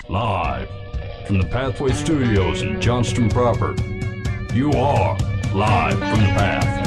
Live from the Pathway Studios in Johnston proper. You are live from the path.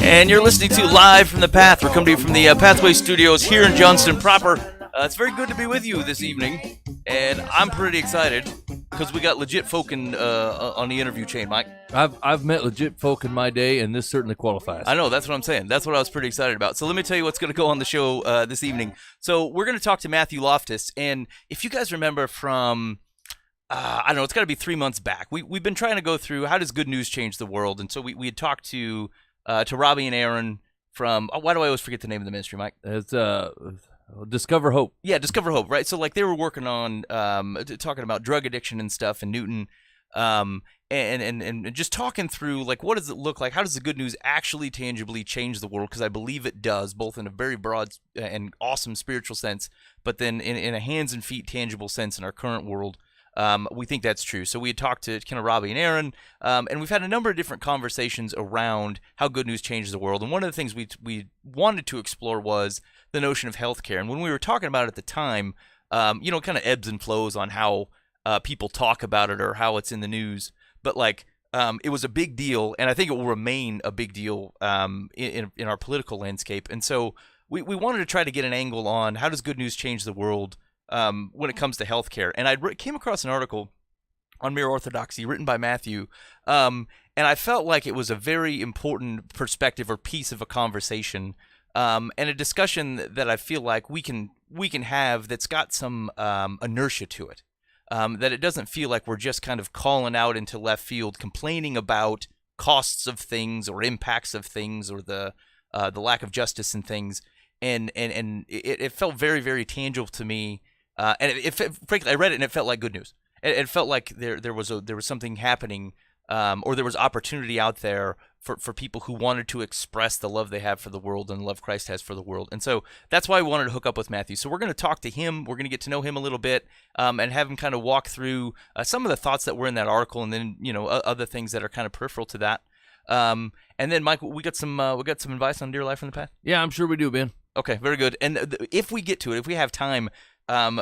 And you're listening to Live from the Path. We're coming to you from the Pathway Studios here in Johnston proper. It's very good to be with you this evening, and I'm pretty excited because we got legit folk on the interview chain, Mike. I've met legit folk in my day, and this certainly qualifies. I know, that's what I'm saying. That's what I was pretty excited about. So let me tell you what's going to go on the show this evening. So we're going to talk to Matthew Loftus, and if you guys remember from, I don't know, it's got to be 3 months back. We've been trying to go through how does good news change the world, and so we had talked to Robbie and Aaron from, why do I always forget the name of the ministry, Mike? It's Discover Hope. Yeah, Discover Hope, right? So like they were working on talking about drug addiction and stuff in Newton, and just talking through like what does it look like? How does the good news actually tangibly change the world? Because I believe it does, both in a very broad and awesome spiritual sense, but then in a hands and feet tangible sense in our current world. We think that's true. So we had talked to kind of Robbie and Aaron, and we've had a number of different conversations around how good news changes the world. And one of the things we wanted to explore was the notion of healthcare. And when we were talking about it at the time, kind of ebbs and flows on how people talk about it or how it's in the news. But like, it was a big deal, and I think it will remain a big deal in our political landscape. And so we wanted to try to get an angle on how does good news change the world when it comes to healthcare. And I came across an article on Mere Orthodoxy written by Matthew, and I felt like it was a very important perspective or piece of a conversation, and a discussion that I feel like we can have that's got some inertia to it, that it doesn't feel like we're just kind of calling out into left field, complaining about costs of things or impacts of things or the lack of justice in things, and it felt very, very tangible to me. And frankly, I read it and it felt like good news. It felt like there was something happening, or there was opportunity out there for people who wanted to express the love they have for the world and the love Christ has for the world. And so that's why I wanted to hook up with Matthew. So we're going to talk to him. We're going to get to know him a little bit, and have him kind of walk through some of the thoughts that were in that article, and then other things that are kind of peripheral to that. And then Mike, we got some advice on Dear Life from the Path. Yeah, I'm sure we do, Ben. Okay, very good. And if we get to it, if we have time.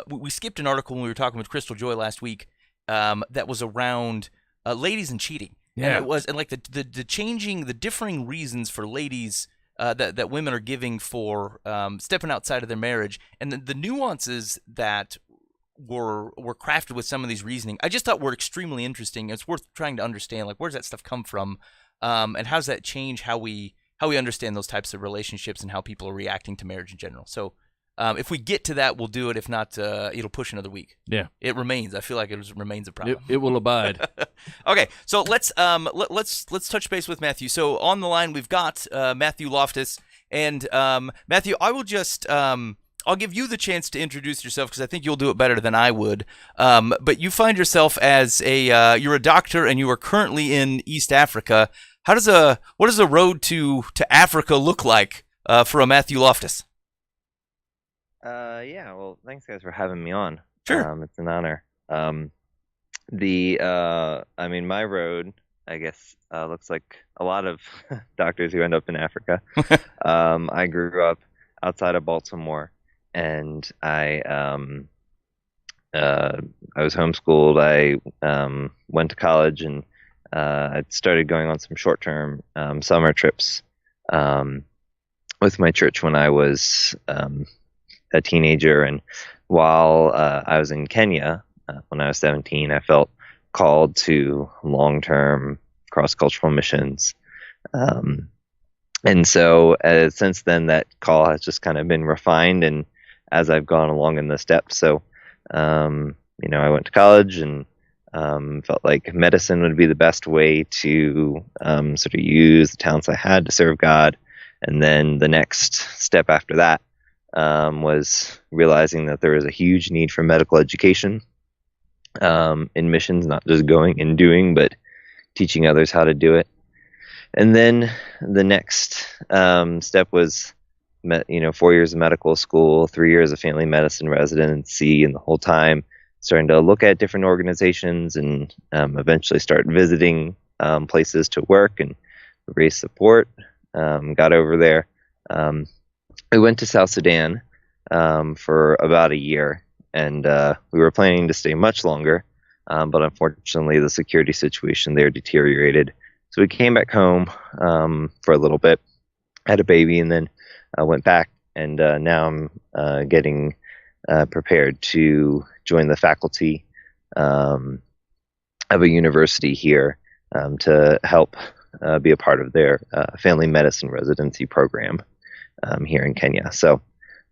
We skipped an article when we were talking with Crystal Joy last week that was around ladies and cheating. Yeah. And it was, and like the differing reasons for ladies that women are giving for stepping outside of their marriage, and the nuances that were crafted with some of these reasoning. I just thought were extremely interesting. It's worth trying to understand, like, where does that stuff come from, and how does that change how we understand those types of relationships and how people are reacting to marriage in general. So. If we get to that, we'll do it. If not, it'll push another week. Yeah, it remains. I feel like it remains a problem. It will abide. Okay, so let's touch base with Matthew. So on the line, we've got Matthew Loftus, and Matthew, I will just I'll give you the chance to introduce yourself because I think you'll do it better than I would. But you find yourself as you're a doctor, and you are currently in East Africa. What does a road to Africa look like for a Matthew Loftus? Yeah, well, thanks guys for having me on. Sure. It's an honor. My road, I guess, looks like a lot of doctors who end up in Africa. I grew up outside of Baltimore, and I was homeschooled. I went to college, and I started going on some short-term summer trips with my church when I was a teenager. And while I was in Kenya, when I was 17, I felt called to long-term cross-cultural missions. And so since then, that call has just kind of been refined, and as I've gone along in the steps. So, I went to college and felt like medicine would be the best way to sort of use the talents I had to serve God. And then the next step after that was realizing that there was a huge need for medical education in missions, not just going and doing, but teaching others how to do it. And then the next step was 4 years of medical school, 3 years of family medicine residency, and the whole time starting to look at different organizations and eventually start visiting places to work and raise support. Got over there. We went to South Sudan for about a year, and we were planning to stay much longer, but unfortunately the security situation there deteriorated. So we came back home for a little bit, had a baby, and then went back, and now I'm getting prepared to join the faculty of a university here to help be a part of their family medicine residency program here in Kenya. So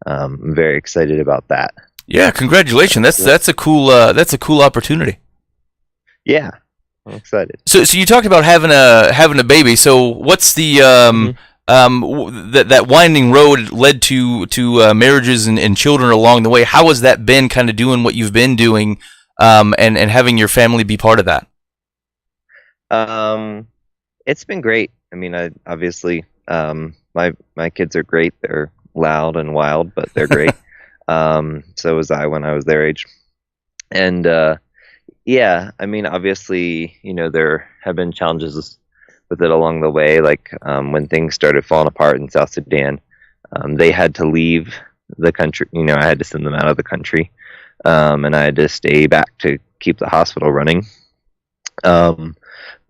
I'm very excited about that. Yeah, congratulations. That's a cool opportunity. Yeah, I'm excited. So you talked about having a baby. So what's the that winding road led to marriages and children along the way? How has that been, kind of doing what you've been doing, and having your family be part of that? It's been great. I mean, I obviously my kids are great. They're loud and wild, but they're great. So was I when I was their age. And yeah, I mean, obviously, there have been challenges with it along the way. Like when things started falling apart in South Sudan, they had to leave the country. I had to send them out of the country, and I had to stay back to keep the hospital running.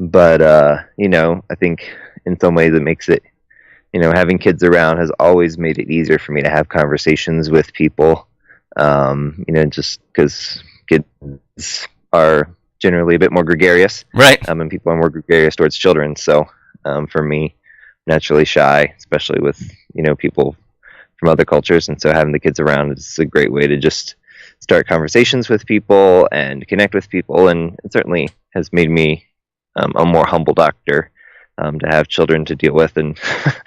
But I think in some ways it makes it, having kids around has always made it easier for me to have conversations with people. Just because kids are generally a bit more gregarious, right? And people are more gregarious towards children. So, for me, naturally shy, especially with people from other cultures, and so having the kids around is a great way to just start conversations with people and connect with people, and it certainly has made me a more humble doctor to have children to deal with and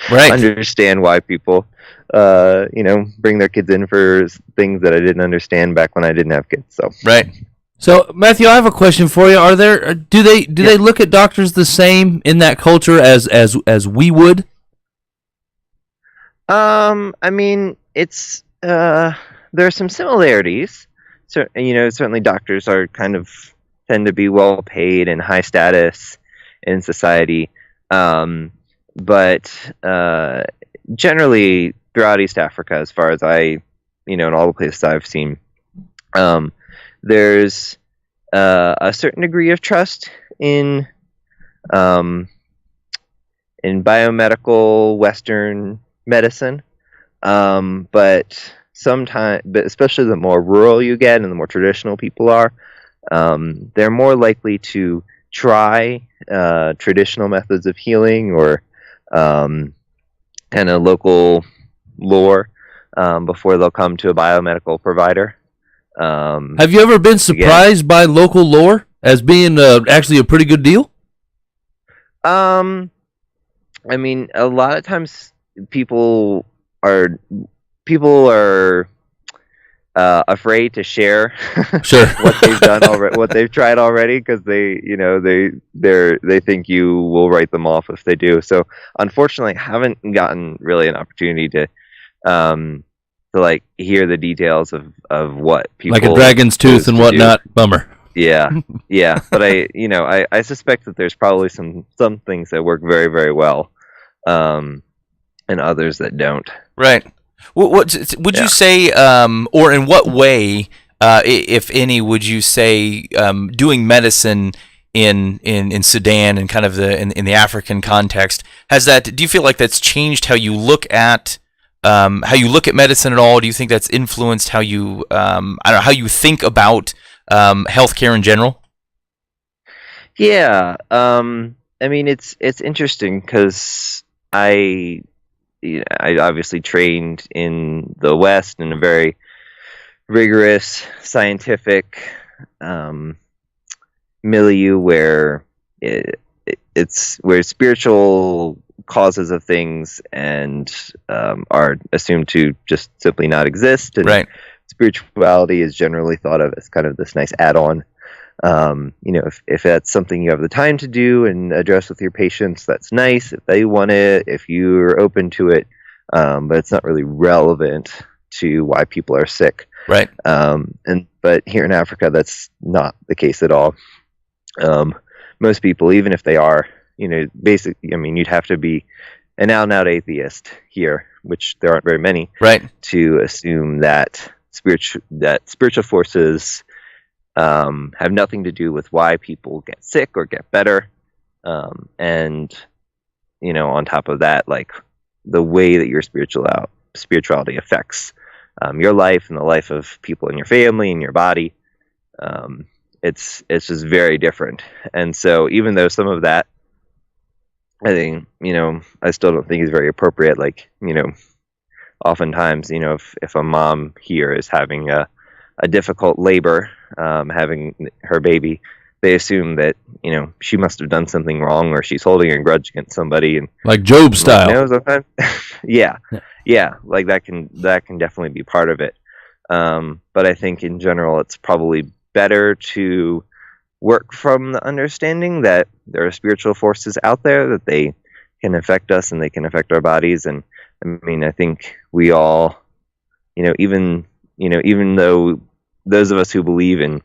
right. understand why people bring their kids in for things that I didn't understand back when I didn't have kids. So right. So Matthew, I have a question for you. Are there do they look at doctors the same in that culture as we would? I mean, it's there are some similarities. So certainly doctors are tend to be well paid and high status in society. But generally throughout East Africa, as far as in all the places I've seen, there's a certain degree of trust in biomedical Western medicine. But especially the more rural you get and the more traditional people are, they're more likely to try traditional methods of healing or kind of local lore before they'll come to a biomedical provider. Have you ever been surprised by local lore as being actually a pretty good deal? I mean, a lot of times people are afraid to share Sure. what they've done already, what they've tried already, because they think you will write them off if they do. So unfortunately, I haven't gotten really an opportunity to hear the details of what people like a dragon's tooth and whatnot. Bummer. Yeah. But I suspect that there's probably some things that work very, very well, and others that don't. Right. What would you say, or in what way, if any, would you say doing medicine in Sudan and kind of in the African context do you feel like that's changed how you look at medicine at all? Do you think that's influenced how you how you think about healthcare in general? Yeah. I mean, it's interesting because I obviously trained in the West in a very rigorous scientific milieu where it's where spiritual causes of things and are assumed to just simply not exist, and right. Spirituality is generally thought of as kind of this nice add-on. If that's something you have the time to do and address with your patients, that's nice. If they want it, if you're open to it, but it's not really relevant to why people are sick. Right. But here in Africa, that's not the case at all. Most people, even if they are, basically, I mean, you'd have to be an out-and-out atheist here, which there aren't very many, Right. to assume that spiritual forces have nothing to do with why people get sick or get better. And on top of that, like the way that your spirituality affects your life and the life of people in your family and your body, it's just very different. And so even though some of that, I think, I still don't think is very appropriate. Like, oftentimes, if a mom here is having a difficult labor, having her baby, they assume that, she must have done something wrong, or she's holding a grudge against somebody, and Like Job style. Sometimes. Yeah, like that can definitely be part of it. But I think in general, it's probably better to work from the understanding that there are spiritual forces out there, that they can affect us and they can affect our bodies. And I mean, I think we all, even though those of us who believe in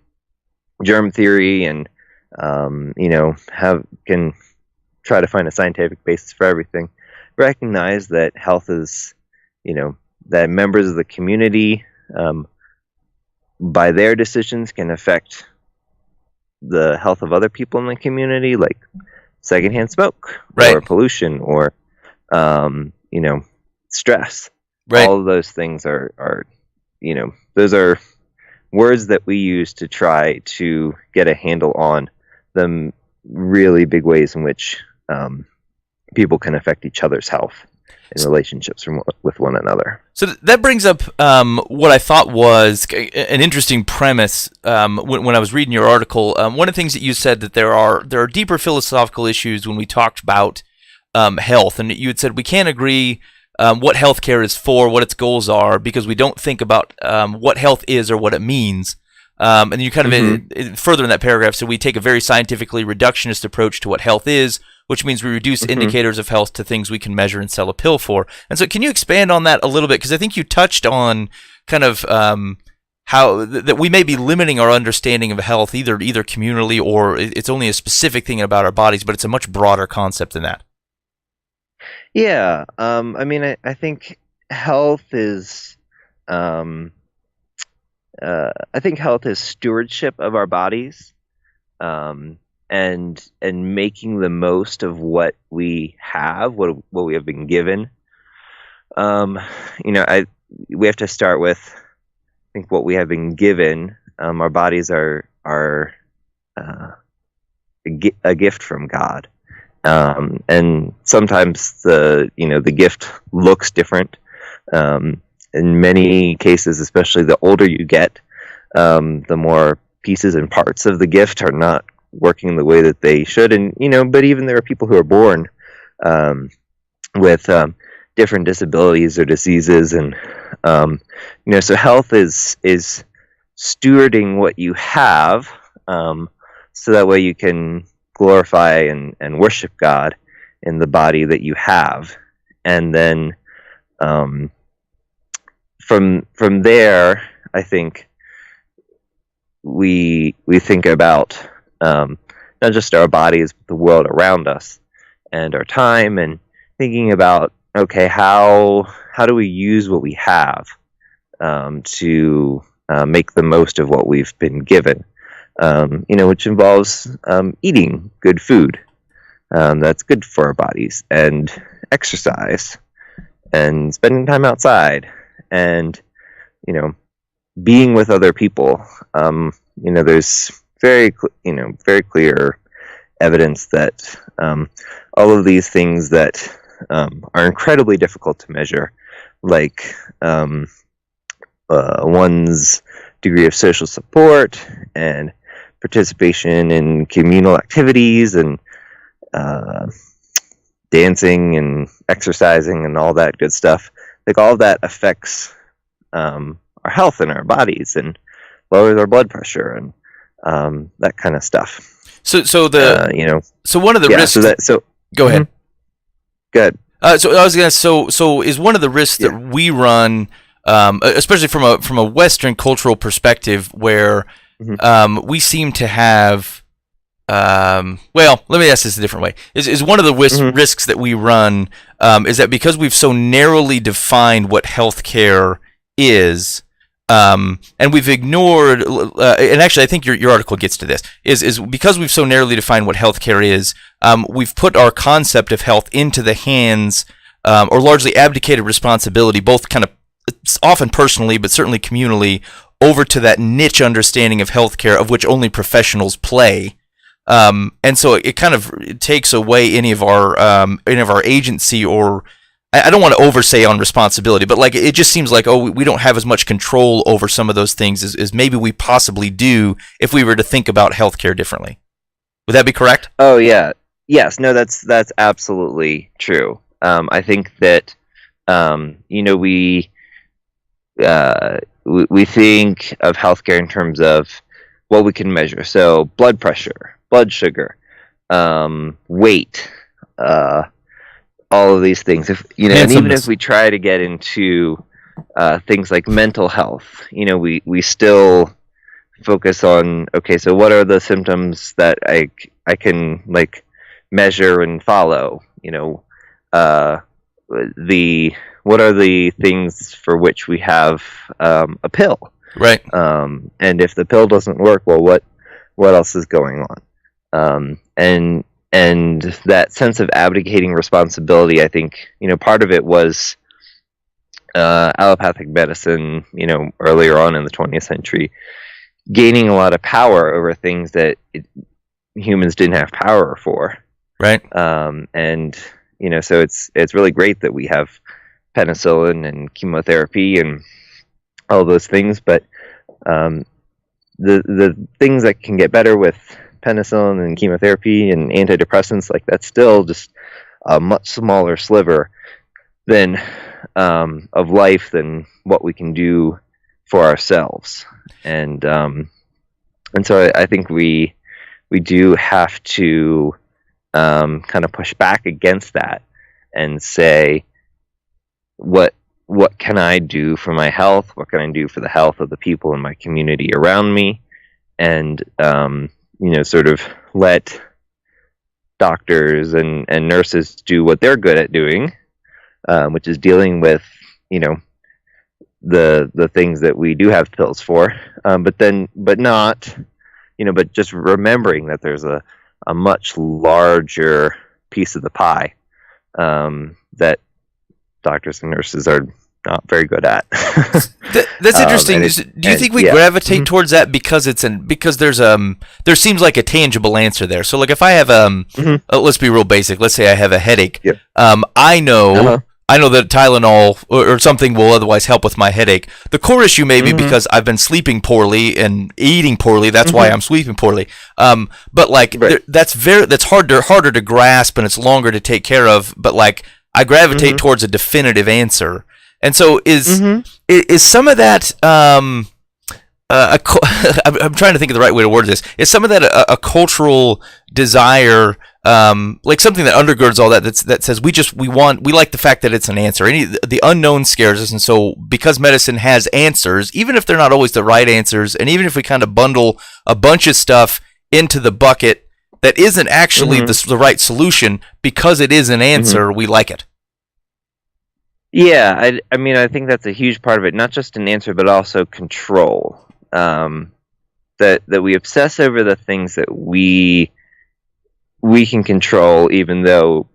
germ theory and can try to find a scientific basis for everything, recognize that health is, that members of the community, by their decisions, can affect the health of other people in the community, like secondhand smoke, Right. or pollution, or stress. Right. All of those things are those are words that we use to try to get a handle on the really big ways in which people can affect each other's health in relationships with one another. So that brings up what I thought was an interesting premise when I was reading your article. One of the things that you said, that there are deeper philosophical issues when we talked about health, and you had said we can't agree what healthcare is for, what its goals are, because we don't think about what health is or what it means. And you kind of further in that paragraph, so we take a very scientifically reductionist approach to what health is, which means we reduce indicators of health to things we can measure and sell a pill for. And so can you expand on that a little bit? Because I think you touched on kind of how that we may be limiting our understanding of health either communally, or it's only a specific thing about our bodies, but it's a much broader concept than that. Yeah. I mean, I think health is... I think health is stewardship of our bodies, and making the most of what we have, what we have been given. We have to start with, I think, what we have been given. Our bodies are a gift from God, and sometimes the gift looks different. In many cases, especially the older you get, the more pieces and parts of the gift are not working the way that they should. And, but even there are people who are born with different disabilities or diseases. And, so health is stewarding what you have, so that way you can glorify and worship God in the body that you have. And then, from there, I think we think about not just our bodies, but the world around us and our time, and thinking about, okay, how do we use what we have to make the most of what we've been given, which involves eating good food that's good for our bodies, and exercise, and spending time outside, and being with other people. There's very clear evidence that all of these things that are incredibly difficult to measure, like one's degree of social support and participation in communal activities, and dancing and exercising and all that good stuff, like all of that affects our health and our bodies, and lowers our blood pressure, and that kind of stuff. So one of the risks. So go ahead. Good. So I was gonna. So is one of the risks that we run, especially from a Western cultural perspective, where we seem to have. Well, let me ask this a different way. Is one of the risks that we run is that because we've so narrowly defined what healthcare is, and we've ignored, and actually I think your article gets to this, is because we've so narrowly defined what healthcare is, we've put our concept of health into the hands, or largely abdicated responsibility, both kind of often personally, but certainly communally, over to that niche understanding of healthcare of which only professionals play. And so it kind of takes away any of our agency, or I don't want to oversay on responsibility, but like it just seems like, we don't have as much control over some of those things as maybe we possibly do if we were to think about healthcare differently. Would that be correct? Oh yeah, yes, no, that's absolutely true. I think that we think of healthcare in terms of what we can measure. So blood pressure, blood sugar, weight, all of these things. If and even if we try to get into things like mental health, we still focus on, okay, so what are the symptoms that I can like measure and follow? What are the things for which we have a pill? Right. And if the pill doesn't work, well, what else is going on? And that sense of abdicating responsibility, I think, part of it was allopathic medicine, earlier on in the 20th century, gaining a lot of power over things that humans didn't have power for. Right. So it's really great that we have penicillin and chemotherapy and all those things, but the things that can get better with penicillin and chemotherapy and antidepressants, like that's still just a much smaller sliver than of life than what we can do for ourselves. And so I think we do have to kind of push back against that and say, what can I do for my health? What can I do for the health of the people in my community around me? And sort of let doctors and nurses do what they're good at doing, which is dealing with the things that we do have pills for, but just remembering that there's a much larger piece of the pie that doctors and nurses are not very good at. That's interesting. Do you think we gravitate towards that because there seems like a tangible answer there? So like if I have let's be real basic. Let's say I have a headache. Yep. I know that Tylenol or something will otherwise help with my headache. The core issue may be because I've been sleeping poorly and eating poorly. That's why I'm sleeping poorly. But like that's harder to grasp, and it's longer to take care of. But like I gravitate towards a definitive answer. And so is some of that I'm trying to think of the right way to word this. Is some of that a cultural desire, like something that undergirds all that says we like the fact that it's an answer. The unknown scares us, and so because medicine has answers, even if they're not always the right answers, and even if we kind of bundle a bunch of stuff into the bucket that isn't actually the right solution, because it is an answer, we like it. Yeah, I mean, I think that's a huge part of it. Not just an answer, but also control. That we obsess over the things that we can control, even though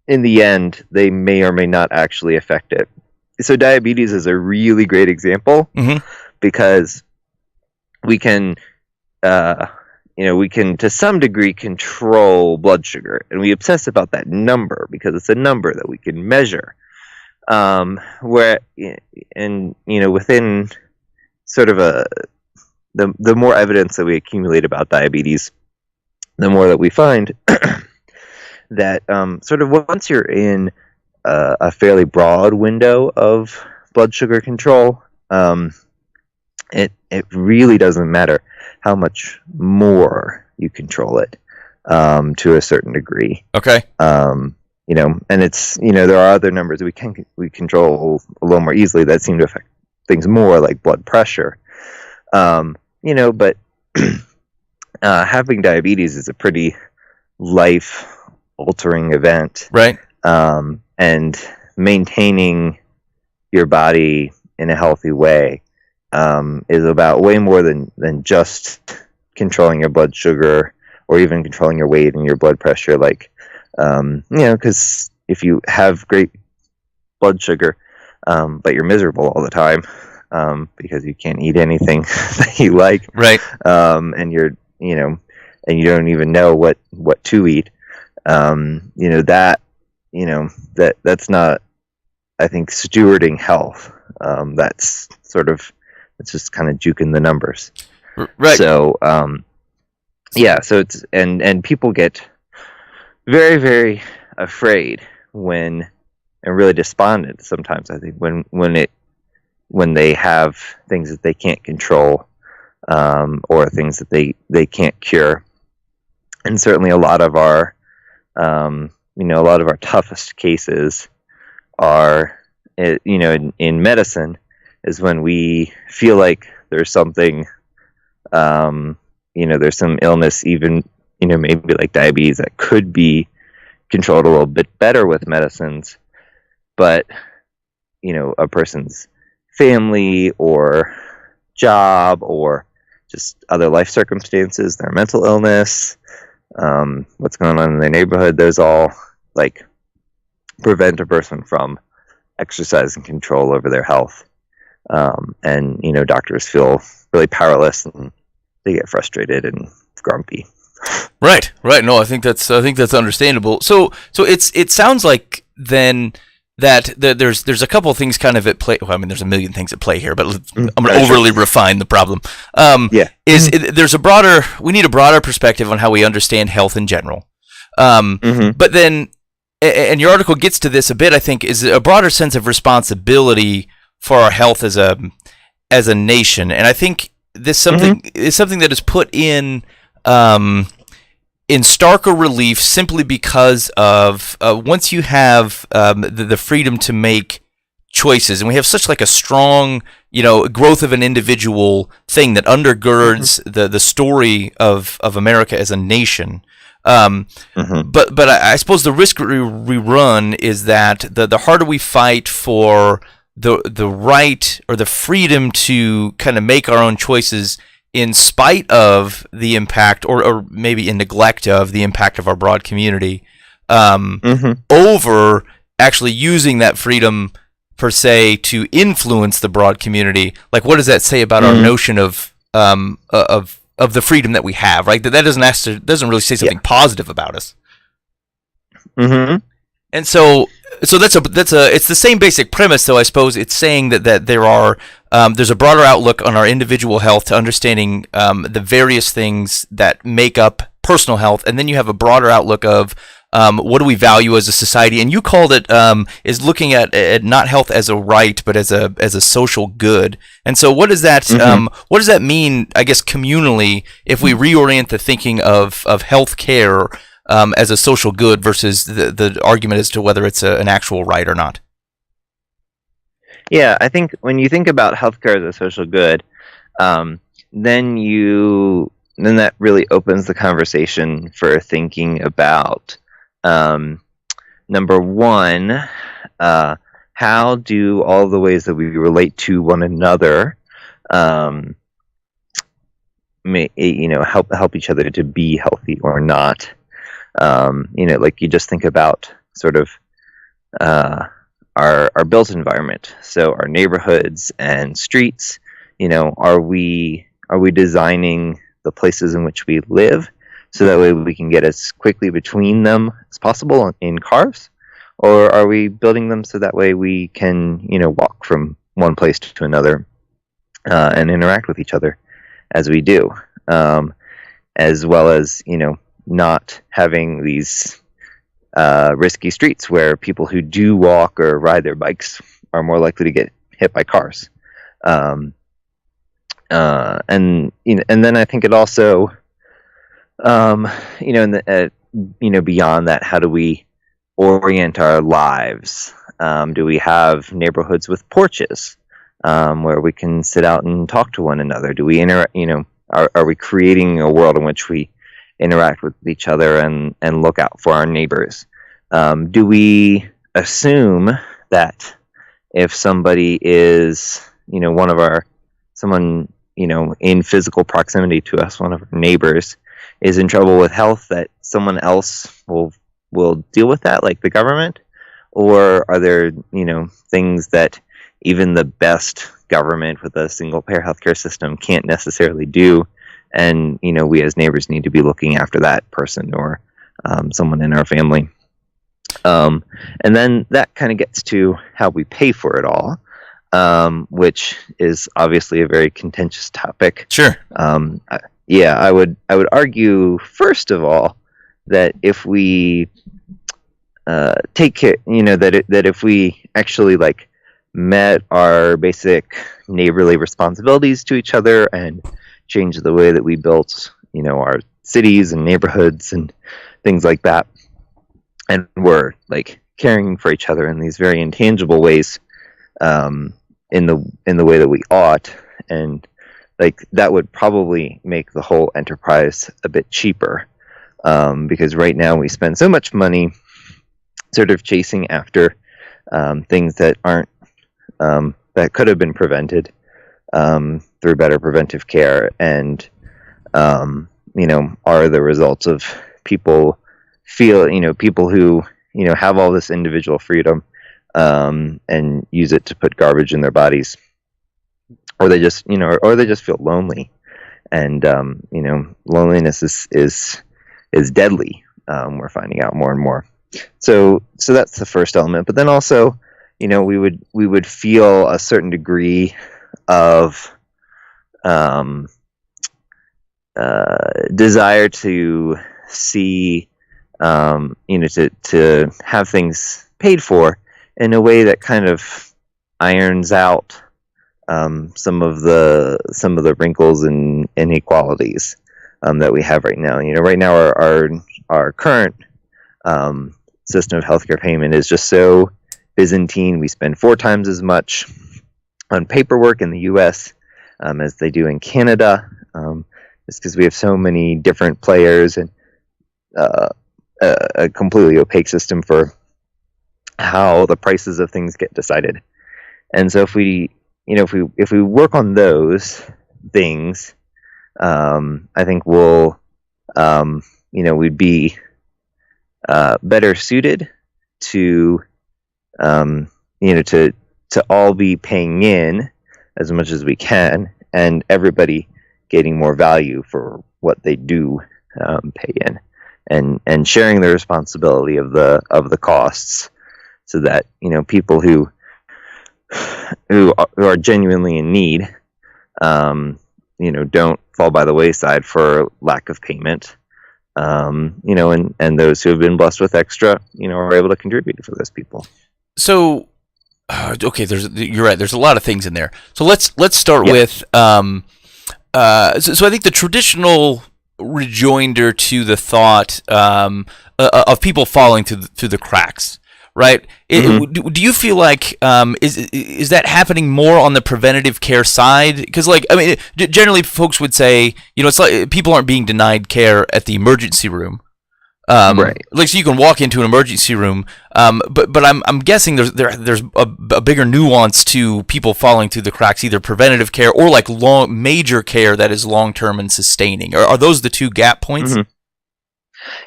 in the end they may or may not actually affect it. So diabetes is a really great example because we can, we can to some degree control blood sugar, and we obsess about that number because it's a number that we can measure. Within sort of the more evidence that we accumulate about diabetes, the more that we find that sort of once you're in a fairly broad window of blood sugar control, it really doesn't matter how much more you control it to a certain degree. Okay. and it's, there are other numbers we control a little more easily that seem to affect things more, like blood pressure. But having diabetes is a pretty life-altering event, Right. and maintaining your body in a healthy way is about way more than just controlling your blood sugar or even controlling your weight and your blood pressure. Like, because if you have great blood sugar, but you're miserable all the time because you can't eat anything that you like, Right. and and you don't even know what to eat, that's not, I think, stewarding health. That's it's just kind of juking the numbers. Right. So, so it's, and people get very, very afraid and really despondent sometimes, I think, when they have things that they can't control, or things that they can't cure. And certainly a lot of our toughest cases are, in medicine, is when we feel like there's something, there's some illness, even, maybe like diabetes, that could be controlled a little bit better with medicines, but, a person's family or job or just other life circumstances, their mental illness, what's going on in their neighborhood, those all prevent a person from exercising control over their health. And doctors feel really powerless, and they get frustrated and grumpy. Right. No, I think that's understandable. So it sounds like then that there's a couple of things kind of at play. Well, I mean, there's a million things at play here, but I'm going to overly refine the problem. We need a broader perspective on how we understand health in general. But then, and your article gets to this a bit, I think, is a broader sense of responsibility for our health as a nation. And I think this is something that is put in starker relief simply because of once you have the freedom to make choices, and we have such a strong growth of an individual thing that undergirds the story of America as a nation. But I suppose the risk we run is that the harder we fight for the right or the freedom to kind of make our own choices in spite of the impact or maybe in neglect of the impact of our broad community, over actually using that freedom per se to influence the broad community. Like, what does that say about our notion of the freedom that we have, right? That doesn't really say something positive about us. And so it's the same basic premise, though. I suppose it's saying that there's a broader outlook on our individual health to understanding the various things that make up personal health, and then you have a broader outlook of what do we value as a society. And you called it is looking at not health as a right, but as a social good. And so what does that mean, I guess, communally, if we reorient the thinking of health care as a social good versus the argument as to whether it's an actual right or not? Yeah, I think when you think about healthcare as a social good, then that really opens the conversation for thinking about, number one, how do all the ways that we relate to one another help each other to be healthy or not. Like you just think about sort of our built environment. So our neighborhoods and streets, are we designing the places in which we live so that way we can get as quickly between them as possible in cars? Or are we building them so that way we can, walk from one place to another and interact with each other as we do? As well as, not having these risky streets where people who do walk or ride their bikes are more likely to get hit by cars. And then I think it also, beyond that, how do we orient our lives? Do we have neighborhoods with porches where we can sit out and talk to one another? Do we are we creating a world in which we interact with each other and look out for our neighbors? Do we assume that if somebody is, someone, in physical proximity to us, one of our neighbors, is in trouble with health, that someone else will deal with that, like the government? Or are there, things that even the best government with a single payer healthcare system can't necessarily do, and we as neighbors need to be looking after that person or someone in our family? And then that kind of gets to how we pay for it all, which is obviously a very contentious topic. Sure. I would argue, first of all, that if we take care, that if we actually met our basic neighborly responsibilities to each other and changed the way that we built, our cities and neighborhoods and things like that, and we're caring for each other in these very intangible ways, in the way that we ought, and that would probably make the whole enterprise a bit cheaper, because right now we spend so much money sort of chasing after things that aren't that could have been prevented through better preventive care, and are the results of people who have all this individual freedom and use it to put garbage in their bodies, or they just feel lonely, and loneliness is deadly. We're finding out more and more. So that's the first element. But then also, we would feel a certain degree of desire to see, to have things paid for in a way that kind of irons out some of the wrinkles and inequalities that we have right now. Right now our current system of healthcare payment is just so Byzantine. We spend 4 times as much on paperwork in the U.S. As they do in Canada. It's because we have so many different players and a completely opaque system for how the prices of things get decided. And so if we work on those things, I think we'd be better suited to to all be paying in as much as we can, and everybody getting more value for what they do pay in, and sharing the responsibility of the costs, so that people who are genuinely in need don't fall by the wayside for lack of payment, and those who have been blessed with extra are able to contribute for those people. So okay, you're right, there's a lot of things in there. So let's start with so I think the traditional rejoinder to the thought of people falling through the cracks, right? Mm-hmm. Do you feel like is that happening more on the preventative care side? Because generally folks would say it's like people aren't being denied care at the emergency room. Right. So you can walk into an emergency room, but I'm guessing there's a bigger nuance to people falling through the cracks, either preventative care or major care that is long term and sustaining. Are those the two gap points? Mm-hmm.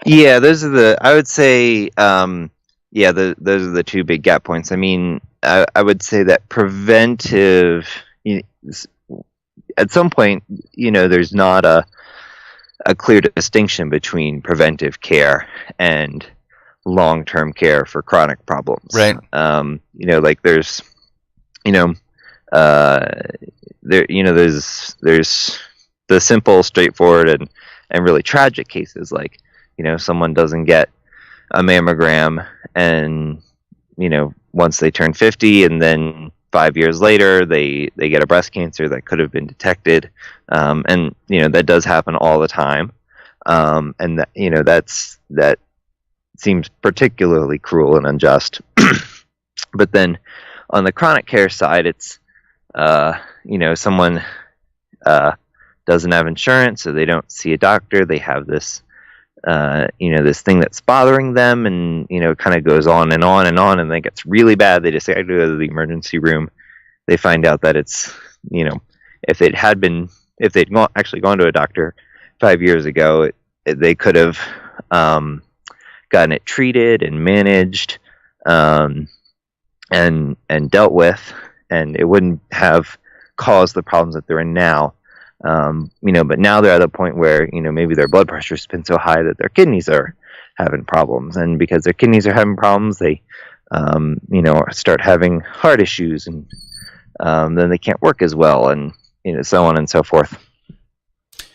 Yeah, those are I would say, those are the two big gap points. I mean, I would say that preventive, at some point, there's not a clear distinction between preventive care and long-term care for chronic problems. Right. There's the simple, straightforward, and really tragic cases, someone doesn't get a mammogram, and once they turn 50, and then 5 years later they get a breast cancer that could have been detected, and that does happen all the time, and that seems particularly cruel and unjust. But then on the chronic care side, it's someone doesn't have insurance, so they don't see a doctor. They have this this thing that's bothering them, and it kind of goes on and on and on, and then it gets really bad. They decide to go to the emergency room. They find out that it's if they'd actually gone to a doctor 5 years ago, they could have gotten it treated and managed and dealt with, and it wouldn't have caused the problems that they're in now. But now they're at a point where maybe their blood pressure's been so high that their kidneys are having problems, and because their kidneys are having problems, they start having heart issues, and then they can't work as well, and so on and so forth.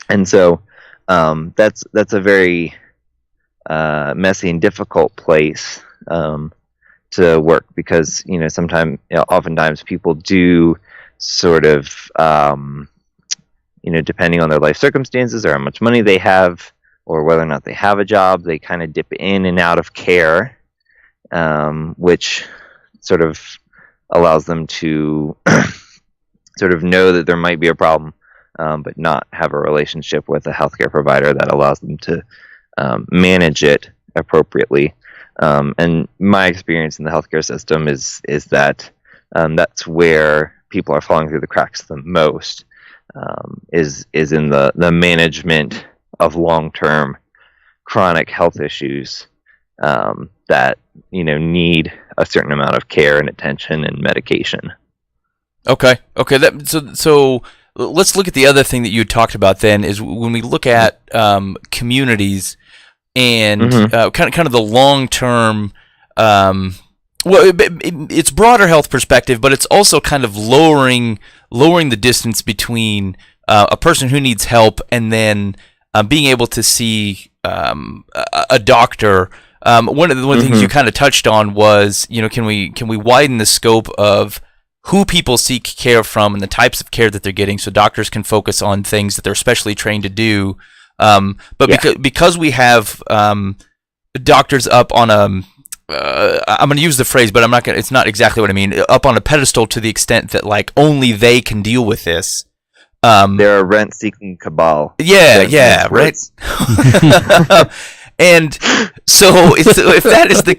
And so that's a very messy and difficult place to work, because oftentimes people do sort of depending on their life circumstances or how much money they have or whether or not they have a job, they kind of dip in and out of care, which sort of allows them to sort of know that there might be a problem, but not have a relationship with a healthcare provider that allows them to manage it appropriately. And my experience in the healthcare system is that that's where people are falling through the cracks the most, is in the management of long-term chronic health issues that need a certain amount of care and attention and medication. Okay. So let's look at the other thing that you talked about. Then is when we look at communities and kind of the long-term. It's broader health perspective, but it's also kind of lowering the distance between a person who needs help and then being able to see a doctor. One of the things you kind of touched on was, can we widen the scope of who people seek care from and the types of care that they're getting, so doctors can focus on things that they're specially trained to do. Because we have doctors up on a I'm going to use the phrase, but it's not exactly what I mean. Up on a pedestal to the extent that like only they can deal with this. They're a rent-seeking cabal. Yeah, right. And so if that is the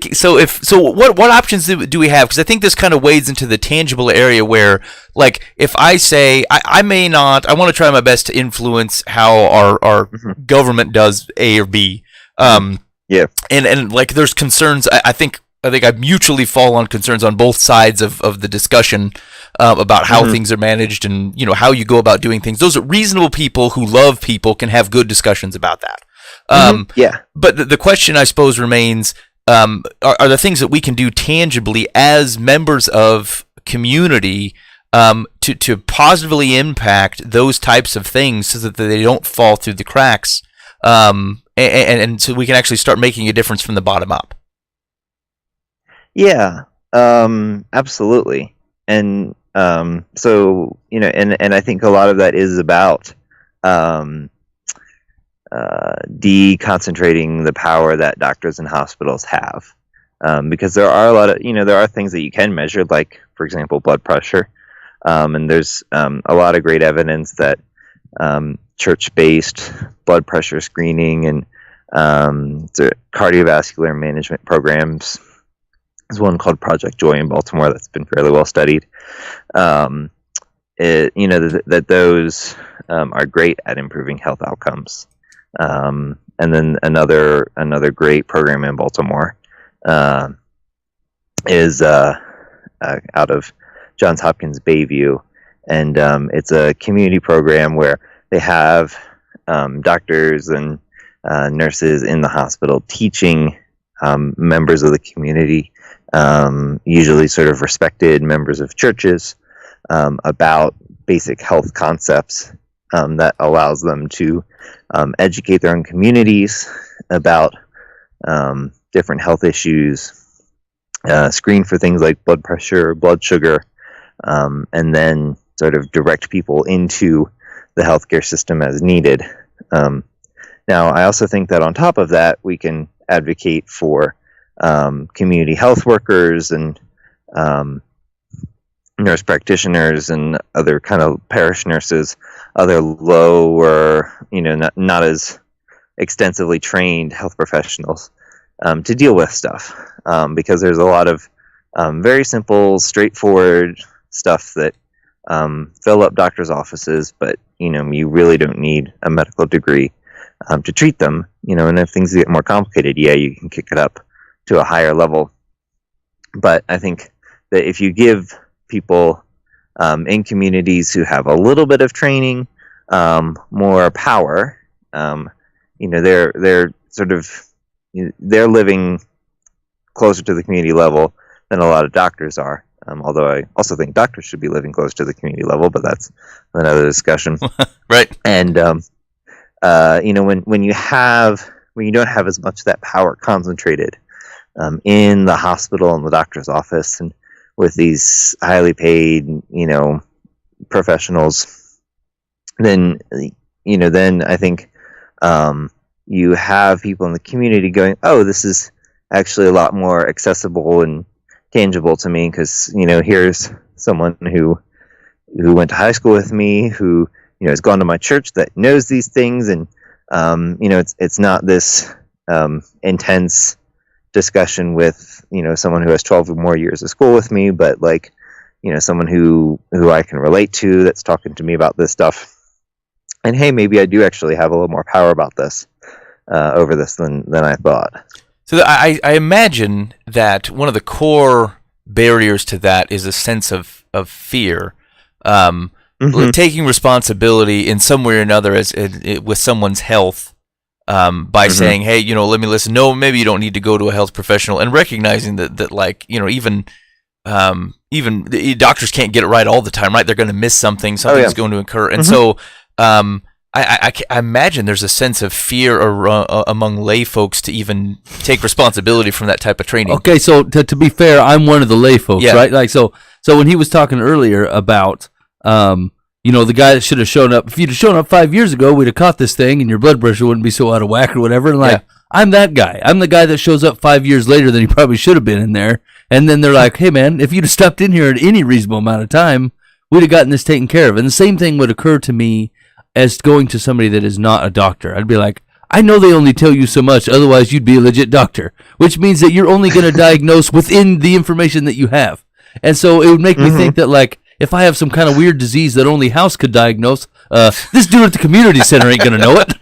what options do we have? Because I think this kind of wades into the tangible area where, like, if I say I want to try my best to influence how our government does A or B. And like there's concerns. I think I mutually fall on concerns on both sides of the discussion about how things are managed and how you go about doing things. Those are reasonable people who love people can have good discussions about that. But the question I suppose remains: are there things that we can do tangibly as members of community to positively impact those types of things so that they don't fall through the cracks? And so we can actually start making a difference from the bottom up. Yeah, absolutely. And so and I think a lot of that is about deconcentrating the power that doctors and hospitals have, because there are a lot of there are things that you can measure, like for example blood pressure, and there's a lot of great evidence that church-based blood pressure screening and cardiovascular management programs. There's one called Project Joy in Baltimore that's been fairly well studied. That those are great at improving health outcomes. And then another great program in Baltimore is out of Johns Hopkins Bayview, and it's a community program where they have doctors and nurses in the hospital teaching members of the community, usually sort of respected members of churches, about basic health concepts that allows them to educate their own communities about different health issues, screen for things like blood pressure, blood sugar, and then sort of direct people into the healthcare system as needed. Now, I also think that on top of that, we can advocate for community health workers and nurse practitioners and other kind of parish nurses, other lower, not as extensively trained health professionals to deal with stuff, because there's a lot of very simple, straightforward stuff that fill up doctors' offices, but you really don't need a medical degree to treat them. And if things get more complicated, you can kick it up to a higher level. But I think that if you give people in communities who have a little bit of training more power, they're sort of they're living closer to the community level than a lot of doctors are. Although I also think doctors should be living close to the community level, but that's another discussion. Right. And when you don't have as much of that power concentrated in the hospital and the doctor's office, and with these highly paid, professionals, then I think you have people in the community going, oh, this is actually a lot more accessible and tangible to me, because here's someone who went to high school with me, who has gone to my church, that knows these things, and it's not this intense discussion with someone who has 12 or more years of school with me, but someone who I can relate to, that's talking to me about this stuff, and hey, maybe I do actually have a little more power about this over this than I thought. So I imagine that one of the core barriers to that is a sense of fear, taking responsibility in some way or another with someone's health, by saying, hey, let me listen. No, maybe you don't need to go to a health professional, and recognizing that even the doctors can't get it right all the time, right? They're going to miss something. Something's going to occur, and so I imagine there's a sense of fear among lay folks to even take responsibility from that type of training. Okay, so to be fair, I'm one of the lay folks, right? So when he was talking earlier about, the guy that should have shown up, if you'd have shown up 5 years ago, we'd have caught this thing and your blood pressure wouldn't be so out of whack or whatever. And I'm that guy. I'm the guy that shows up 5 years later than he probably should have been in there. And then they're like, hey man, if you'd have stepped in here at any reasonable amount of time, we'd have gotten this taken care of. And the same thing would occur to me as going to somebody that is not a doctor. I'd be like, I know they only tell you so much, otherwise you'd be a legit doctor, which means that you're only going to diagnose within the information that you have. And so it would make me think that, if I have some kind of weird disease that only House could diagnose, this dude at the community center ain't going to know it.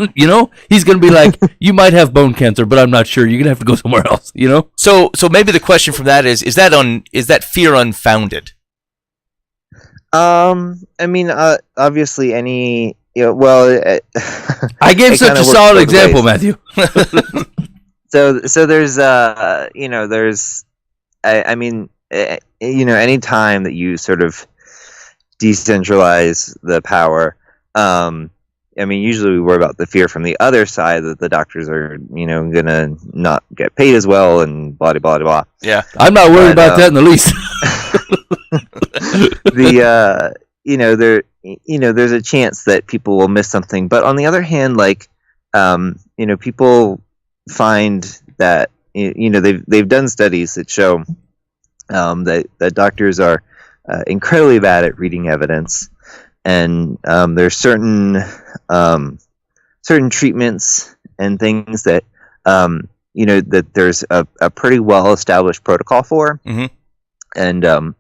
He's going to be like, you might have bone cancer, but I'm not sure. You're going to have to go somewhere else, So maybe the question from that is that fear unfounded? Obviously any... I gave such a solid example, Matthew. So there's any time that you sort of decentralize the power, usually we worry about the fear from the other side, that the doctors are gonna not get paid as well and blah blah blah. Yeah, I'm not worried about that in the least. There's a chance that people will miss something, but on the other hand, people find that they've done studies that show that doctors are incredibly bad at reading evidence, and there's certain treatments and things that that there's a pretty well established protocol for, and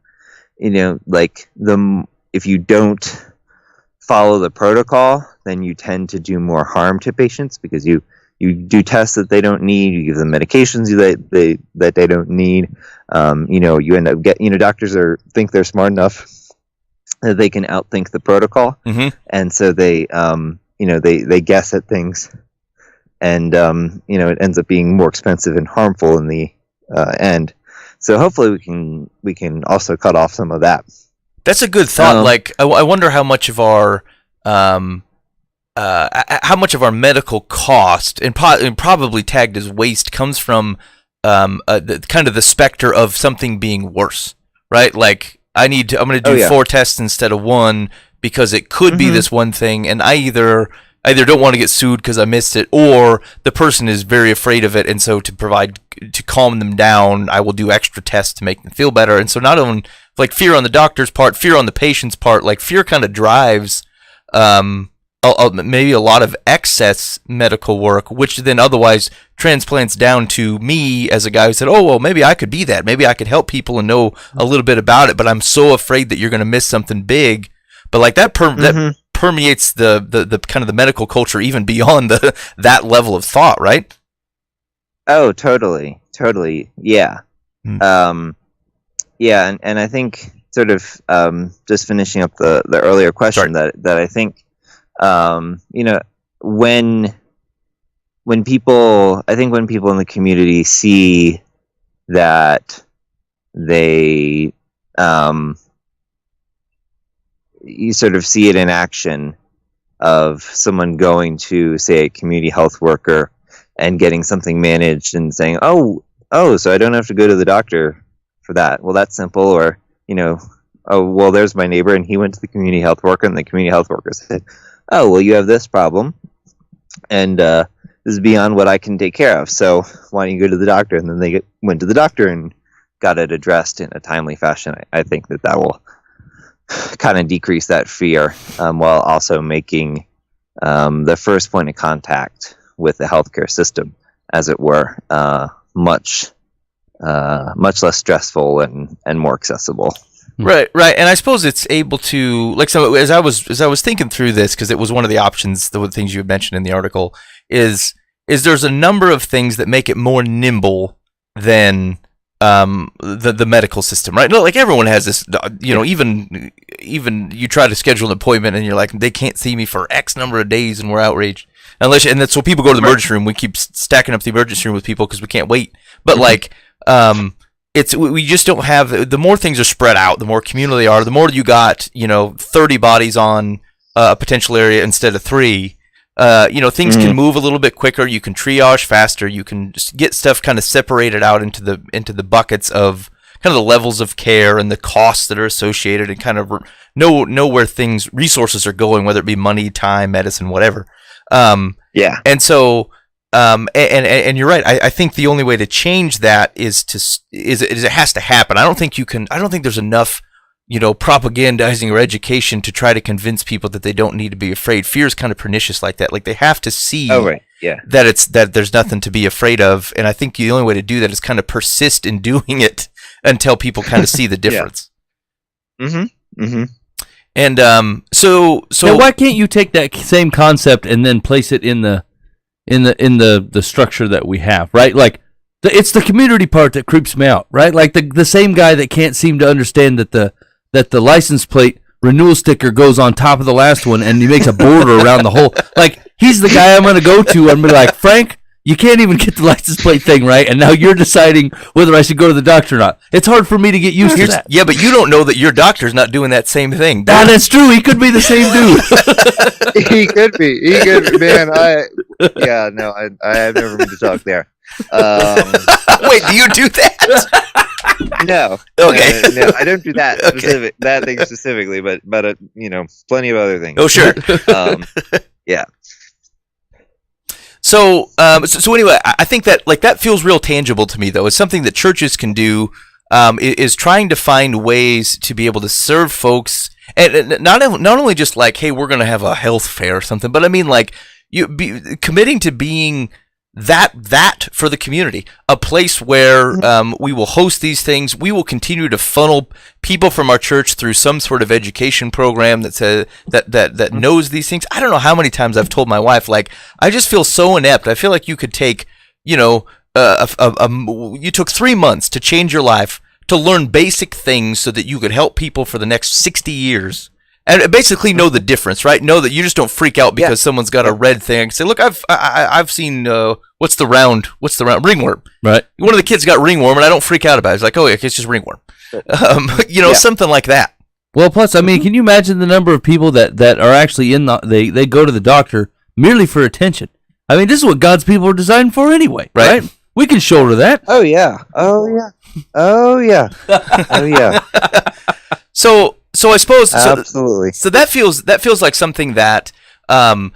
if you don't follow the protocol, then you tend to do more harm to patients, because you do tests that they don't need, you give them medications that they don't need. You end up doctors think they're smart enough that they can outthink the protocol, and so they guess at things, and it ends up being more expensive and harmful in the end. So hopefully we can also cut off some of that. That's a good thought. I wonder how much of our medical cost, and probably tagged as waste, comes from kind of the specter of something being worse, right? I'm going to do 4 tests instead of 1 because it could be this one thing, and I either I either don't want to get sued because I missed it, or the person is very afraid of it, and so to calm them down, I will do extra tests to make them feel better. And so not only like fear on the doctor's part, fear on the patient's part, like fear kind of drives maybe a lot of excess medical work, which then otherwise transplants down to me as a guy who said, oh, well, maybe I could be that. Maybe I could help people and know a little bit about it, but I'm so afraid that you're going to miss something big. But like that permeates the kind of the medical culture even beyond that level of thought, right? Oh, totally. Yeah. Yeah, and I think sort of just finishing up the earlier question that I think when people in the community see that they you sort of see it in action of someone going to, say, a community health worker and getting something managed and saying, oh, so I don't have to go to the doctor for that. Well, that's simple. Or, oh, well, there's my neighbor and he went to the community health worker and the community health worker said, oh, well, you have this problem and this is beyond what I can take care of. So why don't you go to the doctor? And then they went to the doctor and got it addressed in a timely fashion. I think that will kind of decrease that fear while also making the first point of contact with the healthcare system, as it were, much less stressful and more accessible. Right, and I suppose it's able to, like, so as I was thinking through this, because it was one of the options, the things you had mentioned in the article, is there's a number of things that make it more nimble than the medical system, right? No, like everyone has this, even you try to schedule an appointment and you're like, they can't see me for X number of days, and we're outraged. And that's so people go to the emergency room. We keep stacking up the emergency room with people because we can't wait. But we just don't have. The more things are spread out, the more communal they are. The more you got, 30 bodies on a potential area instead of 3. Things can move a little bit quicker. You can triage faster. You can just get stuff kind of separated out into the buckets of kind of the levels of care and the costs that are associated, and kind of know where resources are going, whether it be money, time, medicine, whatever. Yeah. And so, and you're right. I think the only way to change that is it has to happen. I don't think there's enough, propagandizing or education to try to convince people that they don't need to be afraid. Fear is kind of pernicious like that. Like, they have to see that there's nothing to be afraid of. And I think the only way to do that is kind of persist in doing it until people kind of see the difference. Yeah. Mm-hmm. And so now why can't you take that same concept and then place it in the structure that we have, right? Like, it's the community part that creeps me out, right? Like the same guy that can't seem to understand that the license plate renewal sticker goes on top of the last one and he makes a border around the whole. Like, he's the guy I'm going to go to and be like, Frank, you can't even get the license plate thing right, and now you're deciding whether I should go to the doctor or not. It's hard for me to get used to that. Yeah, but you don't know that your doctor's not doing that same thing. That's true. He could be the same dude. He could be, man. I have never been to talk there. Wait, do you do that? No. Okay. No, I don't do that that thing specifically, but plenty of other things. Oh, sure. Yeah. So anyway, I think that that feels real tangible to me, though. It's something that churches can do, is trying to find ways to be able to serve folks, and not only just like, hey, we're going to have a health fair or something, but I mean, like, committing to being that for the community, a place where we will host these things. We will continue to funnel people from our church through some sort of education program that knows these things. I don't know how many times I've told my wife, like, I just feel so inept. I feel like you could take, you took 3 months to change your life, to learn basic things so that you could help people for the next 60 years. And basically know the difference, right? Know that you just don't freak out because someone's got a red thing. Say, look, I've seen what's the round ringworm, right? One of the kids got ringworm, and I don't freak out about it. It's like, oh, yeah, it's just ringworm, something like that. Well, plus, I mean, can you imagine the number of people that are actually they go to the doctor merely for attention? I mean, this is what God's people are designed for anyway, right? We can shoulder that. Oh yeah. So I suppose absolutely. So that feels like something that I'll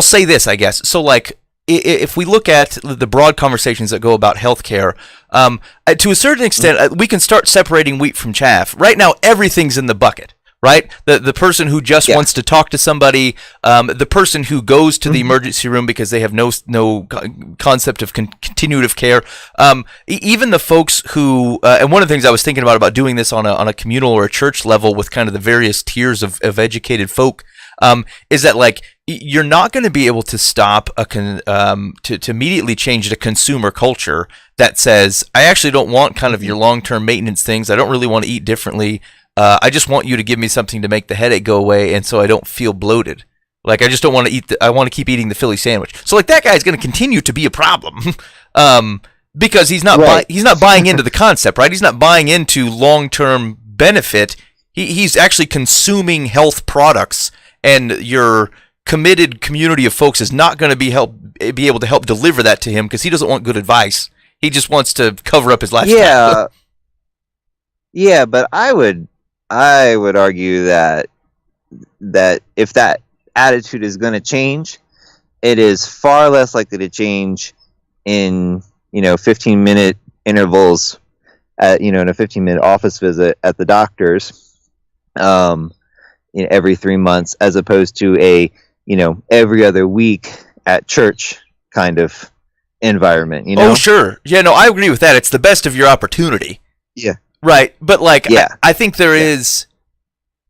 say this, I guess. So like, if we look at the broad conversations that go about healthcare, to a certain extent, we can start separating wheat from chaff. Right now, everything's in the bucket. Right, the person who just wants to talk to somebody, the person who goes to the emergency room because they have no concept of continuative care, even the folks who, and one of the things I was thinking about doing this on a communal or a church level with kind of the various tiers of educated folk, is that like you're not going to be able to stop to immediately change the consumer culture that says, I actually don't want kind of your long-term maintenance things. I don't really want to eat differently. I just want you to give me something to make the headache go away, and so I don't feel bloated. Like I just don't want to eat. I want to keep eating the Philly sandwich. So like that guy's going to continue to be a problem, because he's not buying into the concept, right? He's not buying into long-term benefit. He's actually consuming health products, and your committed community of folks is not going to be able to help deliver that to him because he doesn't want good advice. He just wants to cover up his lifestyle. Yeah, but I would argue that if that attitude is going to change, it is far less likely to change in 15-minute intervals at in a 15-minute office visit at the doctor's every 3 months, as opposed to a every other week at church kind of environment. Oh sure, yeah, no, I agree with that. It's the best of your opportunity. Yeah. Right, but like I think there is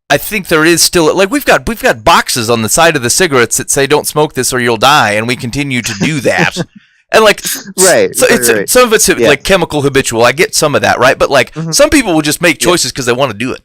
still, like we've got boxes on the side of the cigarettes that say don't smoke this or you'll die, and we continue to do that. And like right, some of it's like chemical habitual. I get some of that, right? But like some people will just make choices because they want to do it.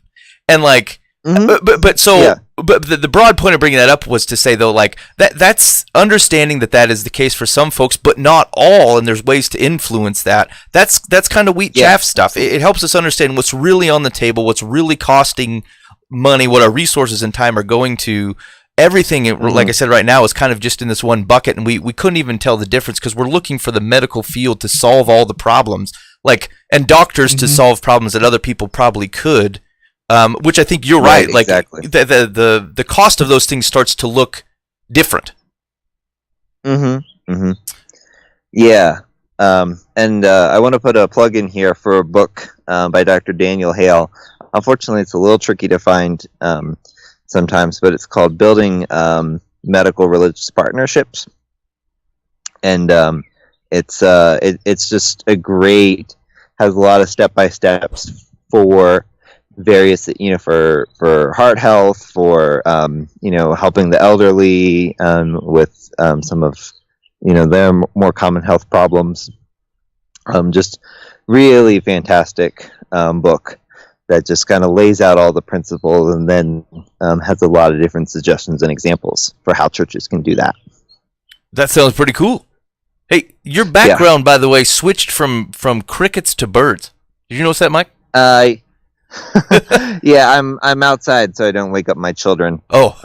And like but the broad point of bringing that up was to say though, like that's understanding that is the case for some folks, but not all, and there's ways to influence that. That's kind of wheat chaff stuff. It helps us understand what's really on the table, what's really costing money, what our resources and time are going to. Everything, like I said, right now is kind of just in this one bucket, and we couldn't even tell the difference because we're looking for the medical field to solve all the problems, and doctors to solve problems that other people probably could. Which I think you're right. Like exactly. The cost of those things starts to look different. Yeah. And I want to put a plug in here for a book by Dr. Daniel Hale. Unfortunately, it's a little tricky to find sometimes, but it's called Building Medical Religious Partnerships. And it's just has a lot of step-by-steps for various, for heart health, for helping the elderly with some of their more common health problems. Just really fantastic book that just kind of lays out all the principles and then has a lot of different suggestions and examples for how churches can do that. That sounds pretty cool. Hey, your background, by the way, switched from crickets to birds. Did you notice that, Mike? Yeah, I'm outside, so I don't wake up my children. Oh,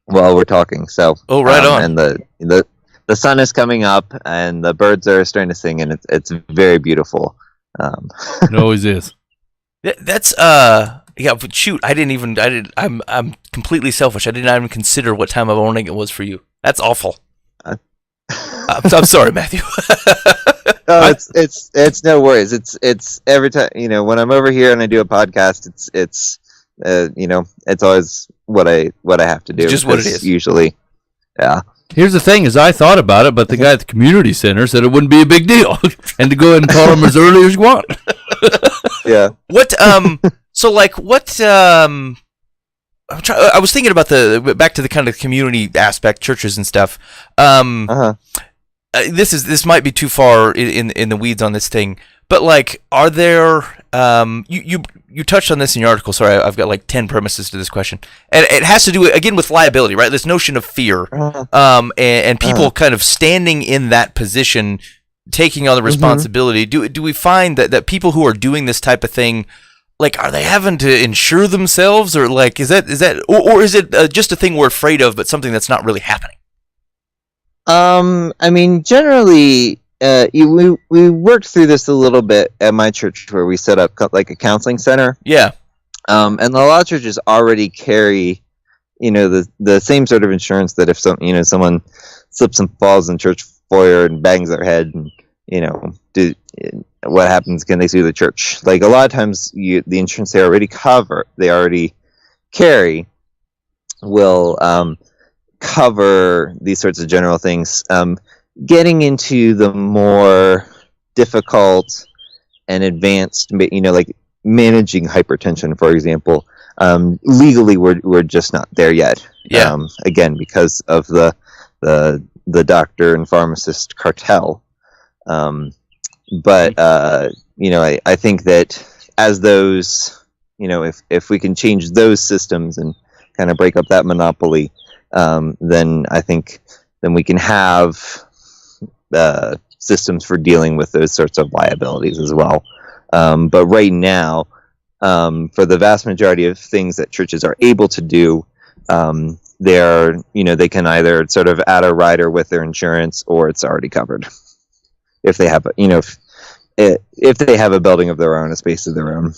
while we're talking. So, right on. And the sun is coming up, and the birds are starting to sing, and it's very beautiful. It always is. That's but shoot, I'm completely selfish. I did not even consider what time of morning it was for you. That's awful. I'm sorry, Matthew. No, it's no worries. It's every time, when I'm over here and I do a podcast, it's always what I have to do. It's just what it is. Usually. Yeah. Here's the thing: is I thought about it, but the guy at the community center said it wouldn't be a big deal, and to go ahead and call him as early as you want. Yeah. What? So like what? I was thinking about back to the kind of community aspect, churches and stuff. This might be too far in the weeds on this thing, but like, are there? You touched on this in your article. Sorry, I've got like 10 premises to this question, and it has to do again with liability, right? This notion of fear, and people kind of standing in that position, taking on the responsibility. Do we find that people who are doing this type of thing, like, are they having to insure themselves, or like, is that, or is it just a thing we're afraid of, but something that's not really happening? I mean, generally, we worked through this a little bit at my church, where we set up like a counseling center. Yeah. And a lot of churches already carry, the same sort of insurance that if someone slips and falls in church foyer and bangs their head, and what happens? Can they sue the church? Like a lot of times, the insurance they already carry will cover these sorts of general things. Getting into the more difficult and advanced, like managing hypertension, for example, legally we're just not there yet. Yeah. Again, because of the doctor and pharmacist cartel. But I think that as those, if we can change those systems and kind of break up that monopoly, then I think then we can have systems for dealing with those sorts of liabilities as well. But right now, for the vast majority of things that churches are able to do, they can either sort of add a rider with their insurance, or it's already covered. If they have, if they have a building of their own, a space of their own.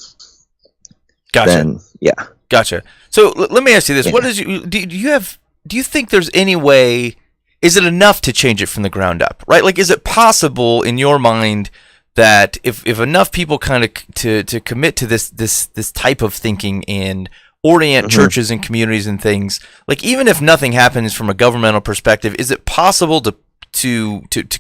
Gotcha. Then, yeah. Gotcha. So let me ask you this: Yeah. What is do you think there's any way? Is it enough to change it from the ground up? Right? Like, is it possible in your mind that if enough people kind of to commit to this type of thinking and orient churches and communities and things, like even if nothing happens from a governmental perspective, is it possible to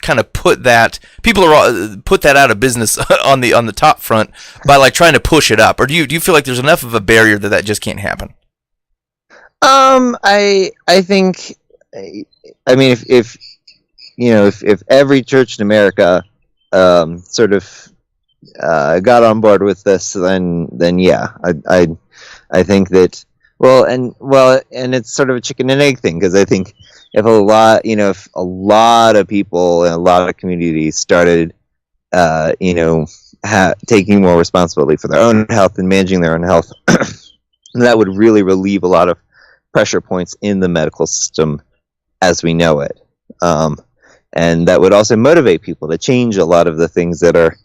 kind of put that out of business on the top front by like trying to push it up, or do you feel like there's enough of a barrier that just can't happen? I think, I mean, if every church in America sort of got on board with this, then yeah, I think that and it's sort of a chicken and egg thing, because I think if a lot of people in a lot of communities started taking more responsibility for their own health and managing their own health, that would really relieve a lot of pressure points in the medical system as we know it. And that would also motivate people to change a lot of the things that are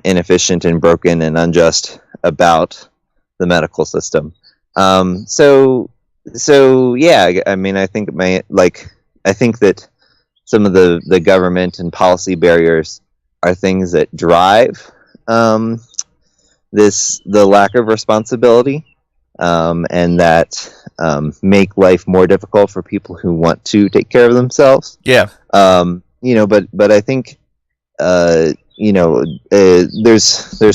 inefficient and broken and unjust about the medical system. So yeah, I mean, I think that some of the government and policy barriers are things that drive the lack of responsibility, and that make life more difficult for people who want to take care of themselves. Yeah. But I think there's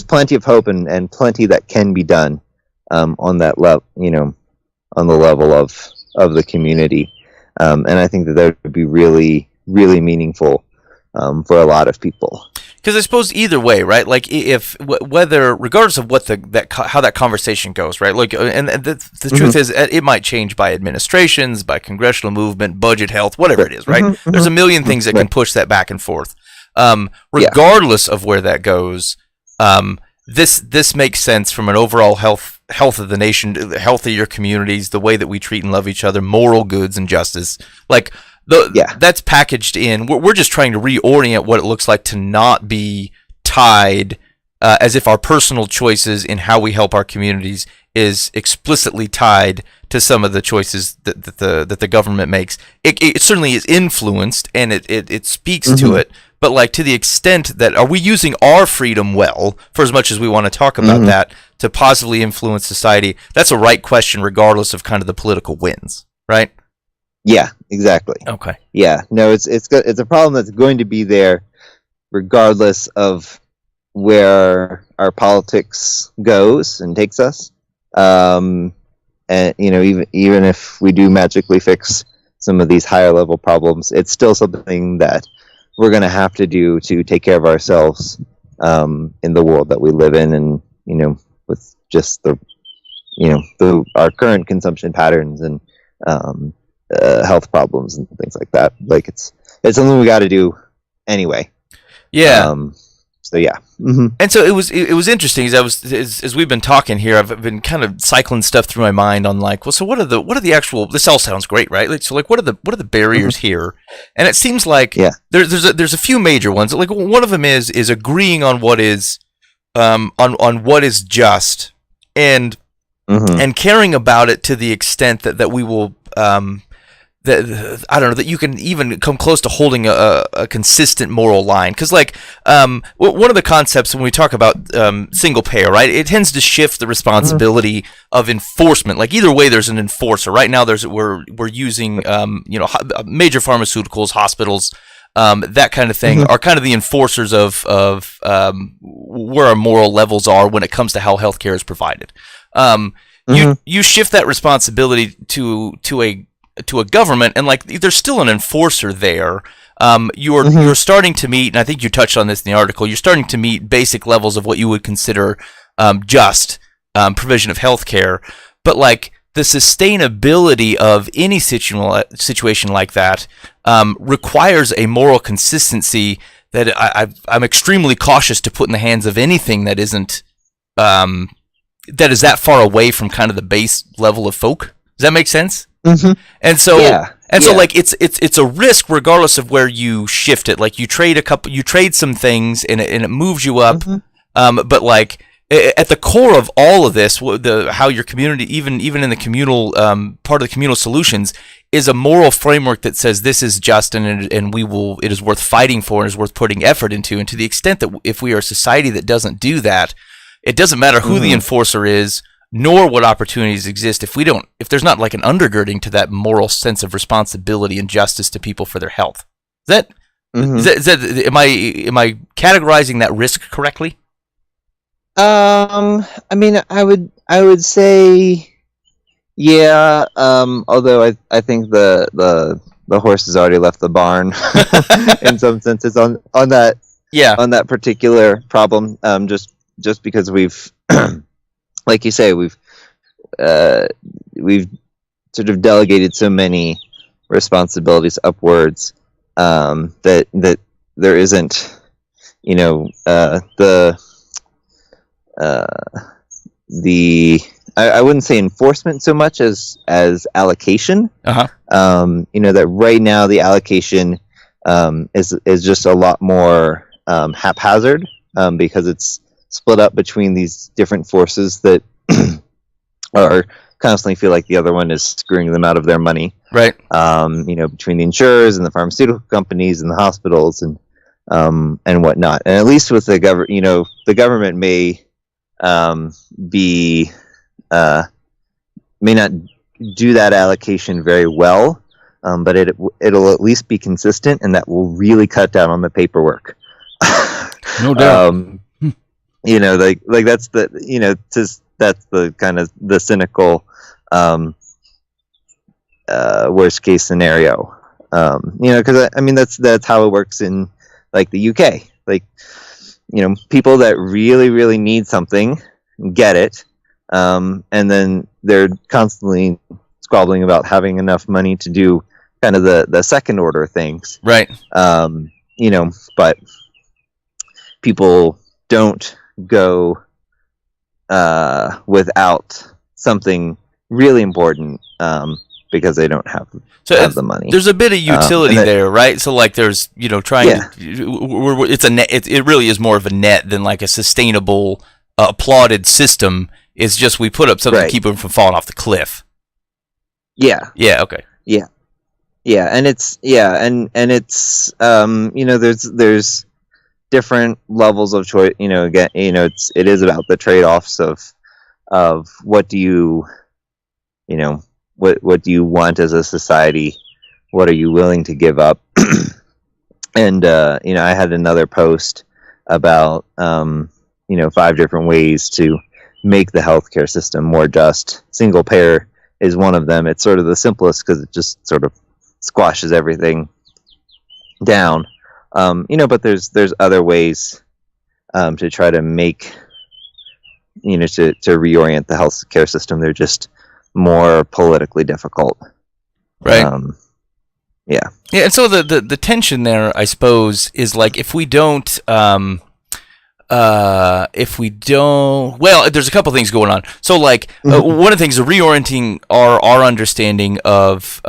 plenty of hope and plenty that can be done on that level, on the level of the community, and I think that would be really, really meaningful for a lot of people. Because I suppose either way, right? Like whether, regardless of what how that conversation goes, right? Like, and the truth is, it might change by administrations, by congressional movement, budget, health, whatever it is, right? There's a million things that can push that back and forth. Regardless of where that goes, this makes sense from an overall health of the nation, health of your communities, the way that we treat and love each other, moral goods and justice, like. That's packaged in. We're just trying to reorient what it looks like to not be tied as if our personal choices in how we help our communities is explicitly tied to some of the choices that the government makes. It certainly is influenced, and it speaks to it. But like, to the extent that, are we using our freedom well, for as much as we want to talk about that, to positively influence society? That's a right question, regardless of kind of the political winds, right? Yeah, exactly. Okay. Yeah, no, it's a problem that's going to be there, regardless of where our politics goes and takes us. And even if we do magically fix some of these higher level problems, it's still something that we're going to have to do to take care of ourselves in the world that we live in, and with just our current consumption patterns and health problems and things like that. Like, it's something we got to do anyway. Yeah. So yeah. And so it was interesting as we've been talking here. I've been kind of cycling stuff through my mind on like, well, so what are the actual? This all sounds great, right? Like, so like, what are the barriers here? And it seems like there's a few major ones. Like, one of them is agreeing on what is on what is just, and and caring about it to the extent that we will, that I don't know, that you can even come close to holding a consistent moral line. Because like one of the concepts when we talk about single payer, right, it tends to shift the responsibility of enforcement. Like either way, there's an enforcer. Right now, we're using major pharmaceuticals, hospitals, that kind of thing are kind of the enforcers of where our moral levels are when it comes to how healthcare is provided. You shift that responsibility to a government, and like there's still an enforcer there. You're starting to meet, and I think you touched on this in the article, you're starting to meet basic levels of what you would consider just provision of healthcare, but like the sustainability of any situation like that requires a moral consistency that I'm extremely cautious to put in the hands of anything that isn't that is that far away from kind of the base level of folk. Does that make sense? And so, so like it's a risk regardless of where you shift it. Like you trade some things and it moves you up. But like at the core of all of this, how your community, even in the communal part of the communal solutions, is a moral framework that says this is just and it is worth fighting for and is worth putting effort into. And to the extent that if we are a society that doesn't do that, it doesn't matter who the enforcer is, nor what opportunities exist if there's not like an undergirding to that moral sense of responsibility and justice to people for their health. Am I categorizing that risk correctly? I mean, I would say, yeah. Although I think the horse has already left the barn in some senses on that particular problem. Just because we've, like you say, we've sort of delegated so many responsibilities upwards that there isn't, I wouldn't say enforcement so much as allocation. That right now the allocation is just a lot more haphazard because it's split up between these different forces that are constantly feel like the other one is screwing them out of their money. Right. Between the insurers and the pharmaceutical companies and the hospitals and whatnot. And at least with the government, the government may may not do that allocation very well, but it'll at least be consistent, and that will really cut down on the paperwork. No doubt. Like that's that's the kind of the cynical worst case scenario. Because I mean that's how it works in like the UK. Like people that really really need something get it, and then they're constantly squabbling about having enough money to do kind of the second order things. Right. But people don't go without something really important because they don't have the money. There's a bit of utility there, right? So like there's it really is more of a net than like a sustainable applauded system. It's just we put up something to keep them from falling off the cliff. Yeah. Yeah. Okay. Yeah. Yeah, and it's there's different levels of choice. Again, it is about the trade-offs of what do you what do you want as a society? What are you willing to give up? And I had another post about 5 different ways to make the healthcare system more just. Single payer is one of them. It's sort of the simplest because it just sort of squashes everything down. But there's other ways to try to make to reorient the healthcare system. They're just more politically difficult. Right. Yeah. Yeah, and so the tension there, I suppose, is like if we don't well, there's a couple things going on. So like one of the things is reorienting our understanding of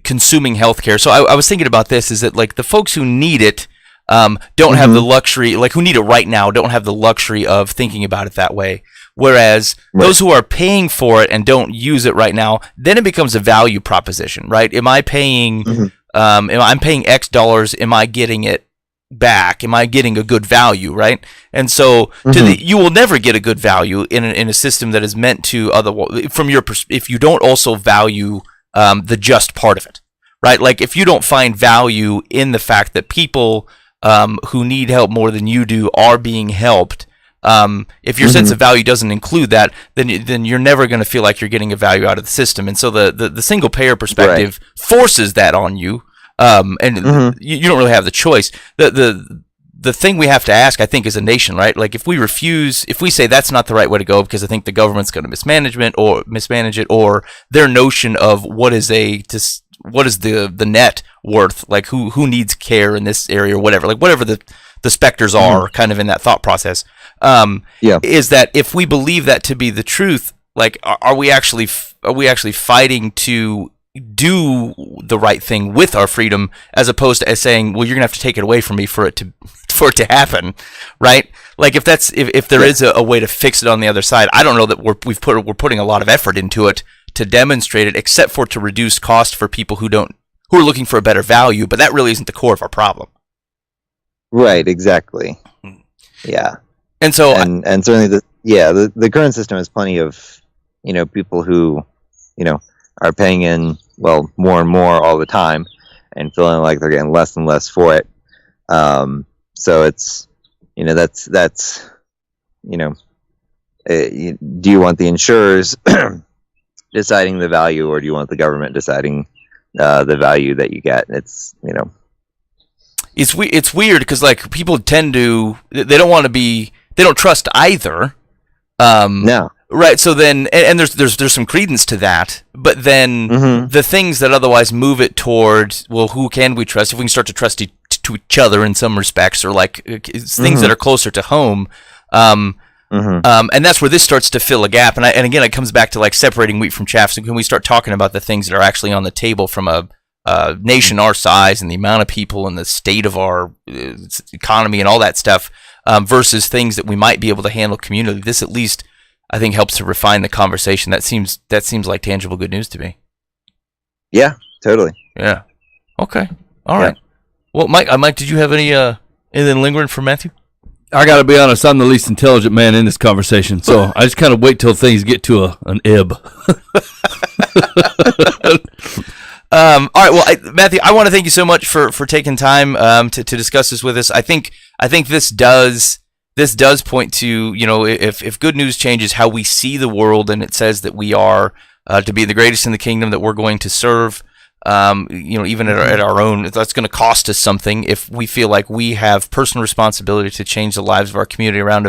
consuming healthcare. So I was thinking about this, is that like the folks who need it don't have the luxury, like who need it right now, don't have the luxury of thinking about it that way. Whereas those who are paying for it and don't use it right now, then it becomes a value proposition, right? Am I paying, I'm paying X dollars, am I getting it back? Am I getting a good value, right? And so you will never get a good value in a system that is meant to if you don't also value the just part of it, right? Like if you don't find value in the fact that people who need help more than you do are being helped, if your sense of value doesn't include that, then you're never going to feel like you're getting a value out of the system. And so the single payer perspective forces that on you. And you don't really have the choice. The thing we have to ask, I think, as a nation, right? Like if we say that's not the right way to go because I think the government's going to mismanage it, or their notion of what is the net worth, like who needs care in this area or whatever, like whatever the specters are kind of in that thought process, is that if we believe that to be the truth, like are we actually fighting to do the right thing with our freedom, as opposed to saying, well, you're gonna have to take it away from me for it to happen, right? Like if there is a way to fix it on the other side, I don't know that we're putting a lot of effort into it to demonstrate it, except for to reduce cost for people who are looking for a better value, but that really isn't the core of our problem. Right, exactly. Yeah. And so and certainly the current system has plenty of, people who, are paying in, more and more all the time and feeling like they're getting less and less for it. So it's, that's do you want the insurers deciding the value, or do you want the government deciding the value that you get? It's, It's weird because like people tend to, they don't trust either. No. Right. So then, and there's some credence to that, but then the things that otherwise move it towards, well, who can we trust? If we can start to trust to each other in some respects, or like things that are closer to home. And that's where this starts to fill a gap. And again, it comes back to like separating wheat from chaff. So when we start talking about the things that are actually on the table from a nation our size and the amount of people and the state of our economy and all that stuff, versus things that we might be able to handle communally, this at least I think helps to refine the conversation. That seems like tangible good news to me. Yeah, totally. Yeah. Okay. All right. Well, Mike, did you have anything lingering for Matthew? I got to be honest, I'm the least intelligent man in this conversation, so I just kind of wait till things get to an ebb. All right. Well, Matthew, I want to thank you so much for taking time to discuss this with us. I think this does point to, if good news changes how we see the world, and it says that we are to be the greatest in the kingdom, that we're going to serve, even at our own, that's going to cost us something. If we feel like we have personal responsibility to change the lives of our community around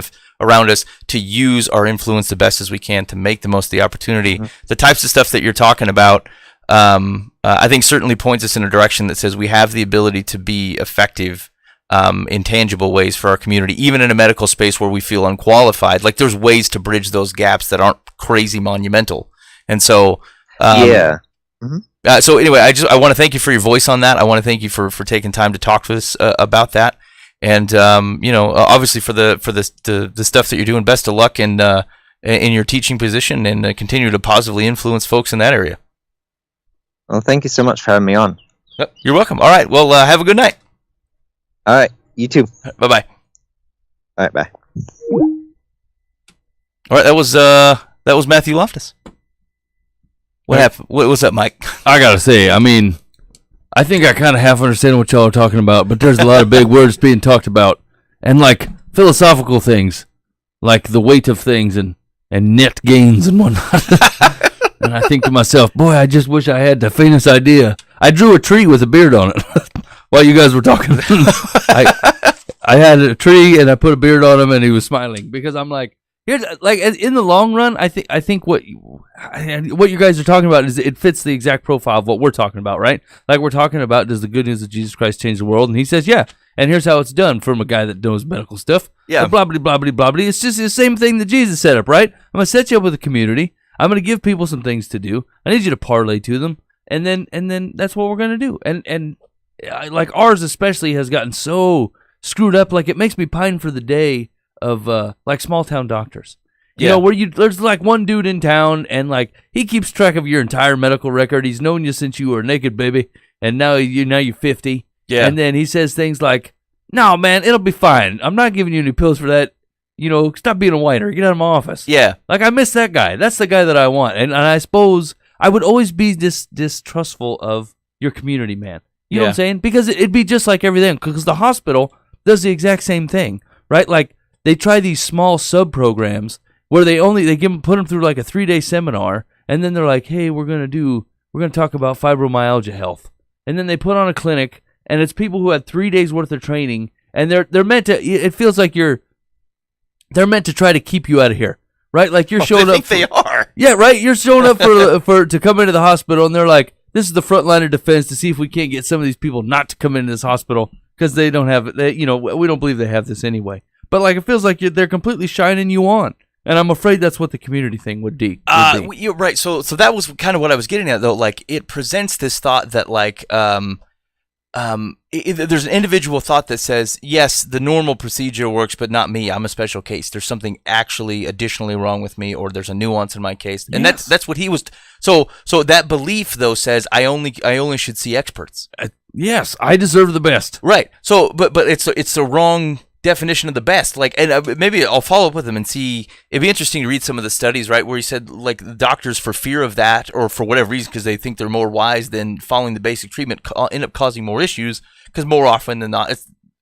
us, to use our influence the best as we can to make the most of the opportunity, the types of stuff that you're talking about, I think certainly points us in a direction that says we have the ability to be effective in tangible ways for our community, even in a medical space where we feel unqualified. Like there's ways to bridge those gaps that aren't crazy monumental. And so, so anyway, I want to thank you for your voice on that. I want to thank you for taking time to talk to us about that. And obviously for the stuff that you're doing, best of luck in your teaching position, and continue to positively influence folks in that area. Well, thank you so much for having me on. You're welcome. All right. Well, have a good night. All right. You too. Bye-bye. All right. Bye. All right. That was Matthew Loftus. What happened? What was that, Mike? I got to say, I mean, I think I kind of half understand what y'all are talking about, but there's a lot of big words being talked about, and like philosophical things, like the weight of things and net gains and whatnot. And I think to myself, boy, I just wish I had the faintest idea. I drew a tree with a beard on it while you guys were talking. I had a tree and I put a beard on him, and he was smiling because I'm like, here's like in the long run, I think what you guys are talking about is it fits the exact profile of what we're talking about, right? Like we're talking about, does the good news of Jesus Christ change the world? And he says, yeah. And here's how it's done from a guy that knows medical stuff. Yeah. Blah, blah, blah, blah, blah, blah. It's just the same thing that Jesus set up, right? I'm going to set you up with a community. I'm going to give people some things to do. I need you to parlay to them. And then that's what we're going to do. And like ours especially has gotten so screwed up. Like it makes me pine for the day of like small town doctors. You know, where there's like one dude in town, and like he keeps track of your entire medical record. He's known you since you were a naked baby, and now you're 50. Yeah. And then he says things like, "No, man, it'll be fine. I'm not giving you any pills for that. You know, stop being a whiner. Get out of my office." Yeah. Like, I miss that guy. That's the guy that I want. And I suppose I would always be distrustful of your community, man. You know what I'm saying? Because it'd be just like everything. Because the hospital does the exact same thing, right? Like, they try these small sub-programs where they put them through like a 3-day seminar, and then they're like, "Hey, we're gonna talk about fibromyalgia health." And then they put on a clinic, and it's people who had 3 days worth of training, and they're meant to. It feels like they're meant to try to keep you out of here, right? Like you're showing up. They are. Yeah, right. You're showing up for to come into the hospital, and they're like, "This is the front line of defense to see if we can't get some of these people not to come into this hospital because they don't have it. We don't believe they have this anyway." But like, it feels like they're completely shining you on. And I'm afraid that's what the community thing would be. You're right. So that was kind of what I was getting at, though. Like, it presents this thought that, like, there's an individual thought that says, yes, the normal procedure works, but not me. I'm a special case. There's something actually additionally wrong with me, or there's a nuance in my case. And that's what he was. So that belief, though, says I only should see experts. Yes, I deserve the best. Right. So, but it's the wrong definition of the best. Like, and maybe I'll follow up with him and see. It'd be interesting to read some of the studies, right, where he said, like, doctors, for fear of that, or for whatever reason, because they think they're more wise than following the basic treatment, end up causing more issues. Because more often than not,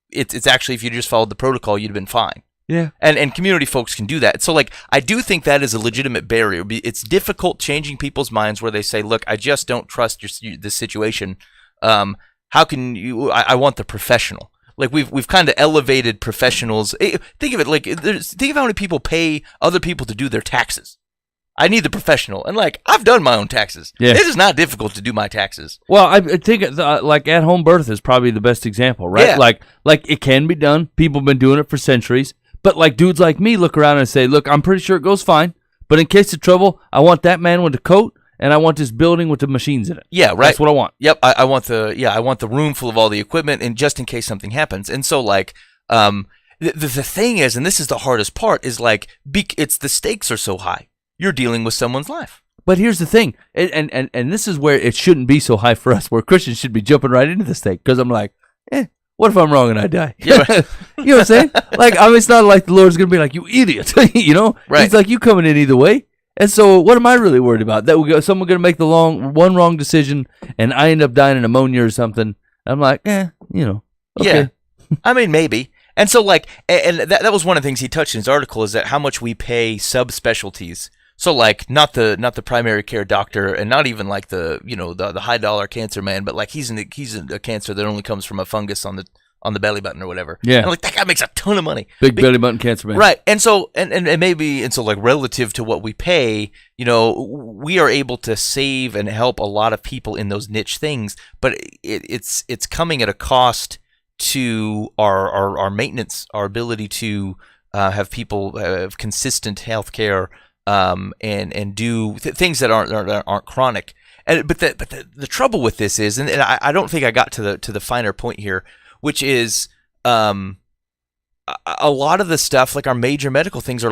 it's actually, if you just followed the protocol, you'd have been fine. Yeah. And community folks can do that. So, like, I do think that is a legitimate barrier. It's difficult changing people's minds where they say, look, I just don't trust this situation. How can you? I want the professional. Like, we've kind of elevated professionals. Think of it like, think of how many people pay other people to do their taxes. I need the professional, and like, I've done my own taxes. Yeah. It is not difficult to do my taxes. Well, I think like at-home birth is probably the best example, right? Yeah. Like it can be done. People have been doing it for centuries. But like dudes like me look around and say, look, I'm pretty sure it goes fine, but in case of trouble, I want that man with the coat. And I want this building with the machines in it. Yeah, right. That's what I want. Yep, I want the room full of all the equipment, and just in case something happens. And so, like, the thing is, and this is the hardest part, is like, it's the stakes are so high. You're dealing with someone's life. But here's the thing, and this is where it shouldn't be so high for us, where Christians should be jumping right into the stake. Because I'm like, what if I'm wrong and I die? Yeah, right. You know what I'm saying? Like, I mean, it's not like the Lord's gonna be like, you idiot. You know? Right. He's like, you coming in either way. And so, what am I really worried about? That someone going to make the one wrong decision, and I end up dying of pneumonia or something. I'm like, okay. Yeah, I mean, maybe. And so, like, and that was one of the things he touched in his article, is that how much we pay subspecialties. So, like, not the primary care doctor, and not even like the high dollar cancer man, but like he's a cancer that only comes from a fungus on the belly button or whatever. Yeah. And like, that guy makes a ton of money. Big belly button cancer man. Right. And so, and maybe, and so, like, relative to what we pay, we are able to save and help a lot of people in those niche things, but it's coming at a cost to our maintenance, our ability to have people have consistent health care, and do things that aren't chronic. But the trouble with this is, and I don't think I got to the finer point here, which is a lot of the stuff, like our major medical things,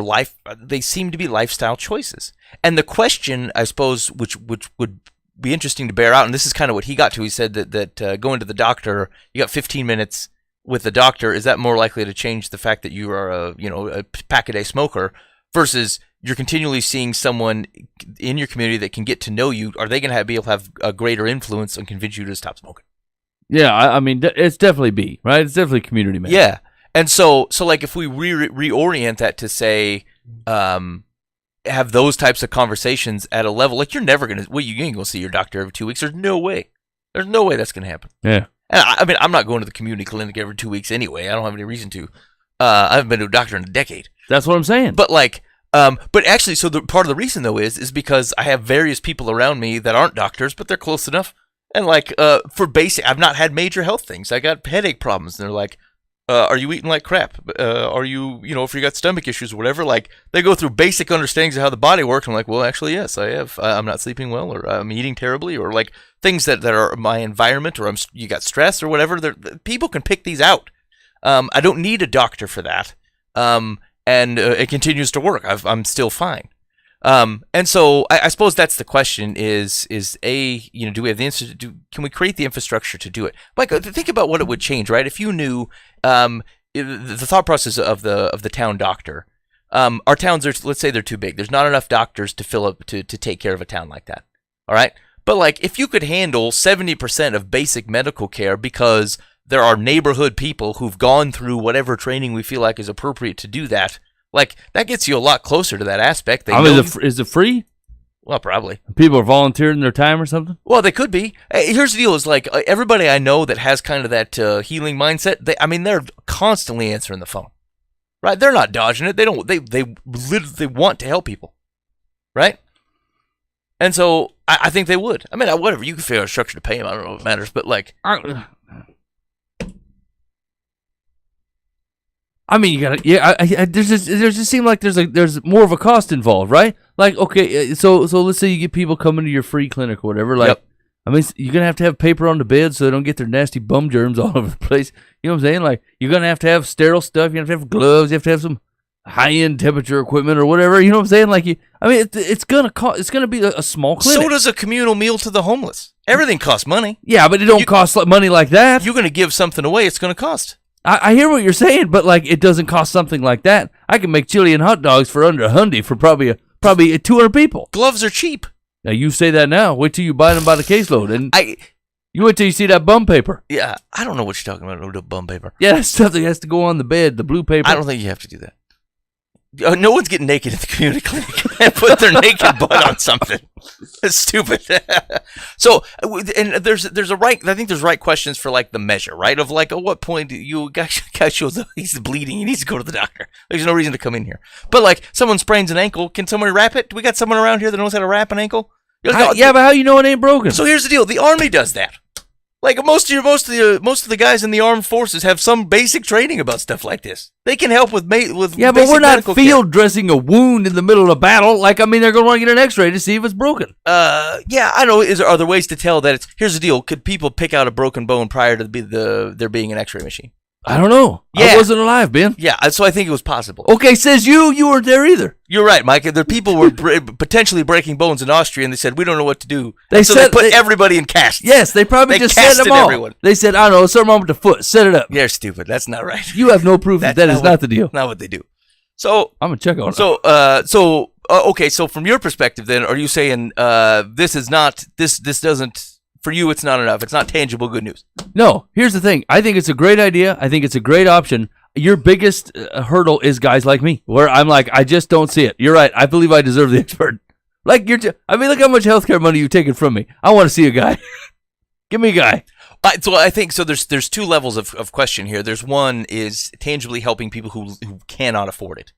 they seem to be lifestyle choices. And the question, I suppose, which would be interesting to bear out, and this is kind of what he got to, he said that going to the doctor, you got 15 minutes with the doctor, is that more likely to change the fact that you are a pack-a-day smoker, versus you're continually seeing someone in your community that can get to know you? Are they going to be able to have a greater influence and convince you to stop smoking? Yeah, I mean, it's definitely B, right? It's definitely community man. Yeah, and so like, if we reorient that to say, have those types of conversations at a level, like, you're never gonna, you ain't gonna see your doctor every 2 weeks. There's no way that's gonna happen. Yeah, and I mean, I'm not going to the community clinic every 2 weeks anyway. I don't have any reason to. I haven't been to a doctor in a decade. That's what I'm saying. But like, but actually, so the part of the reason though is because I have various people around me that aren't doctors, but they're close enough. And like, for basic, I've not had major health things. I got headache problems, and they're like, are you eating like crap? Are you, if you got stomach issues or whatever, like, they go through basic understandings of how the body works. I'm like, well, actually, yes, I have. I'm not sleeping well, or I'm eating terribly, or like things that are my environment, or you got stress or whatever. People can pick these out. I don't need a doctor for that. and it continues to work. I'm still fine. And so I suppose that's the question: is do we have the can we create the infrastructure to do it? Like, think about what it would change, right? If you knew the thought process of the town doctor. Our towns are, let's say they're too big. There's not enough doctors to fill up to take care of a town like that. All right. But like, if you could handle 70% of basic medical care because there are neighborhood people who've gone through whatever training we feel like is appropriate to do that, like, that gets you a lot closer to that aspect. Is it free? Well, probably. People are volunteering their time or something? Well, they could be. Here's the deal: is like everybody I know that has kind of that healing mindset. They're constantly answering the phone, right? They're not dodging it. They don't. They want to help people, right? And so I think they would. I mean, whatever, you can figure out a structure to pay them. I don't know if it matters, but like, I mean, you gotta, yeah. There's just seem like there's more of a cost involved, right? Like, okay, so let's say you get people coming to your free clinic or whatever. Like, yep. I mean, you're gonna have to have paper on the bed so they don't get their nasty bum germs all over the place. You know what I'm saying? Like, you're gonna have to have sterile stuff. You have to have gloves. You have to have some high-end temperature equipment or whatever. You know what I'm saying? Like, it's gonna cost. It's gonna be a small clinic. So does a communal meal to the homeless. Everything costs money. Yeah, but it don't cost money like that. You're gonna give something away. It's gonna cost. I hear what you're saying, but like, it doesn't cost something like that. I can make chili and hot dogs for under $100 for probably 200 people. Gloves are cheap. Now you say that now. Wait till you buy them by the caseload, and you wait till you see that bum paper. Yeah, I don't know what you're talking about. The bum paper. Yeah, that's stuff that has to go on the bed. The blue paper. I don't think you have to do that. No one's getting naked at the community clinic and put their naked butt on something. It's stupid. So, and there's a right. I think there's right questions for like the measure, right? Of like, at what point do you guy shows up, he's bleeding, he needs to go to the doctor. There's no reason to come in here. But like, someone sprains an ankle, can somebody wrap it? Do we got someone around here that knows how to wrap an ankle? Yeah, but how you know it ain't broken? So here's the deal: the Army does that. Like, most of the guys in the armed forces have some basic training about stuff like this. They can help with yeah, but we're not field dressing a wound in the middle of a battle. Like, I mean, they're going to want to get an X-ray to see if it's broken. Yeah, I know. Are there ways to tell that it's? Here's the deal: could people pick out a broken bone prior to there being an X-ray machine? I don't know. Yeah. I wasn't alive, Ben. Yeah, so I think it was possible. Okay, says you weren't there either. You're right, Mike. The people were potentially breaking bones in Austria, and they said, we don't know what to do. They put everybody in casts. Yes, they probably just set them all. Everyone. They said, I don't know, something wrong with the foot. Set it up. You're stupid. That's not right. You have no proof that is not the deal. Not what they do. So I'm going to check on it. Okay, so from your perspective then, are you saying this doesn't... For you, it's not enough. It's not tangible good news. No. Here's the thing. I think it's a great idea. I think it's a great option. Your biggest hurdle is guys like me, where I'm like, I just don't see it. You're right. I believe I deserve the expert. Like, I mean, look how much healthcare money you've taken from me. I want to see a guy. Give me a guy. So I think so. There's two levels of question here. There's one is tangibly helping people who cannot afford it.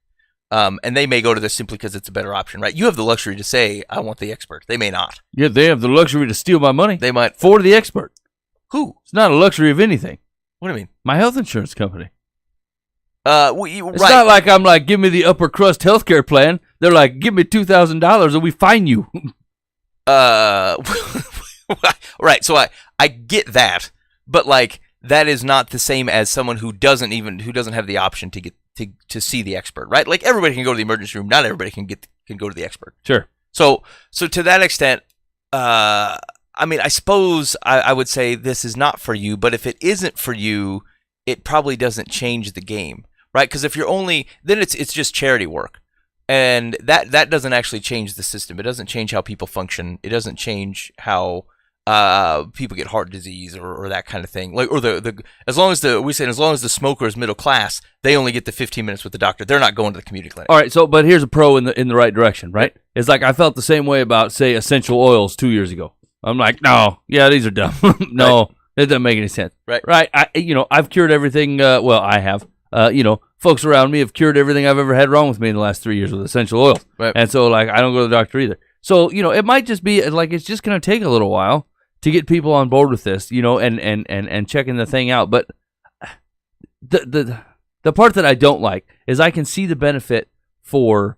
And they may go to this simply because it's a better option, right? You have the luxury to say, I want the expert. They may not. Yeah, they have the luxury to steal my money. They might. For the expert. Who? It's not a luxury of anything. What do you mean? My health insurance company. It's not like I'm like, give me the upper crust healthcare plan. They're like, give me $2,000 and we fine you. Right. So I get that, but like, that is not the same as someone who doesn't have the option to get to see the expert, right? Like, everybody can go to the emergency room. Not everybody can go to the expert. Sure. So to that extent, I mean, I suppose I would say this is not for you, but if it isn't for you, it probably doesn't change the game, right? Because if you're then it's just charity work, and that doesn't actually change the system. It doesn't change how people function. It doesn't change how people get heart disease or that kind of thing. Like, or as long as the smoker is middle class, they only get the 15 minutes with the doctor. They're not going to the community clinic. All right. So, but here's a pro in the right direction, right? It's like I felt the same way about, say, essential oils 2 years ago. I'm like, no, yeah, these are dumb. No, right. It doesn't make any sense. Right. Right. I've cured everything. Well, I have. Folks around me have cured everything I've ever had wrong with me in the last 3 years with essential oils. Right. And so, like, I don't go to the doctor either. So, it might just be like, it's just going to take a little while to get people on board with this, and checking the thing out. But the part that I don't like is I can see the benefit for,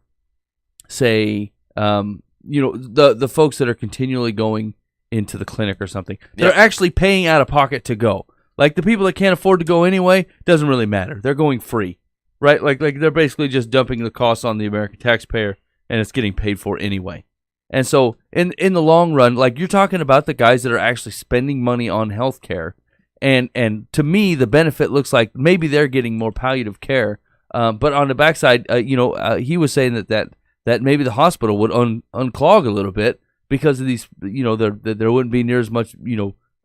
say, the folks that are continually going into the clinic or something. They're actually paying out of pocket to go. Like, the people that can't afford to go anyway, doesn't really matter. They're going free, right? Like they're basically just dumping the costs on the American taxpayer, and it's getting paid for anyway. And so in the long run, like you're talking about the guys that are actually spending money on healthcare, and to me the benefit looks like maybe they're getting more palliative care, but on the backside, he was saying that maybe the hospital would unclog a little bit because of these, there wouldn't be near as much,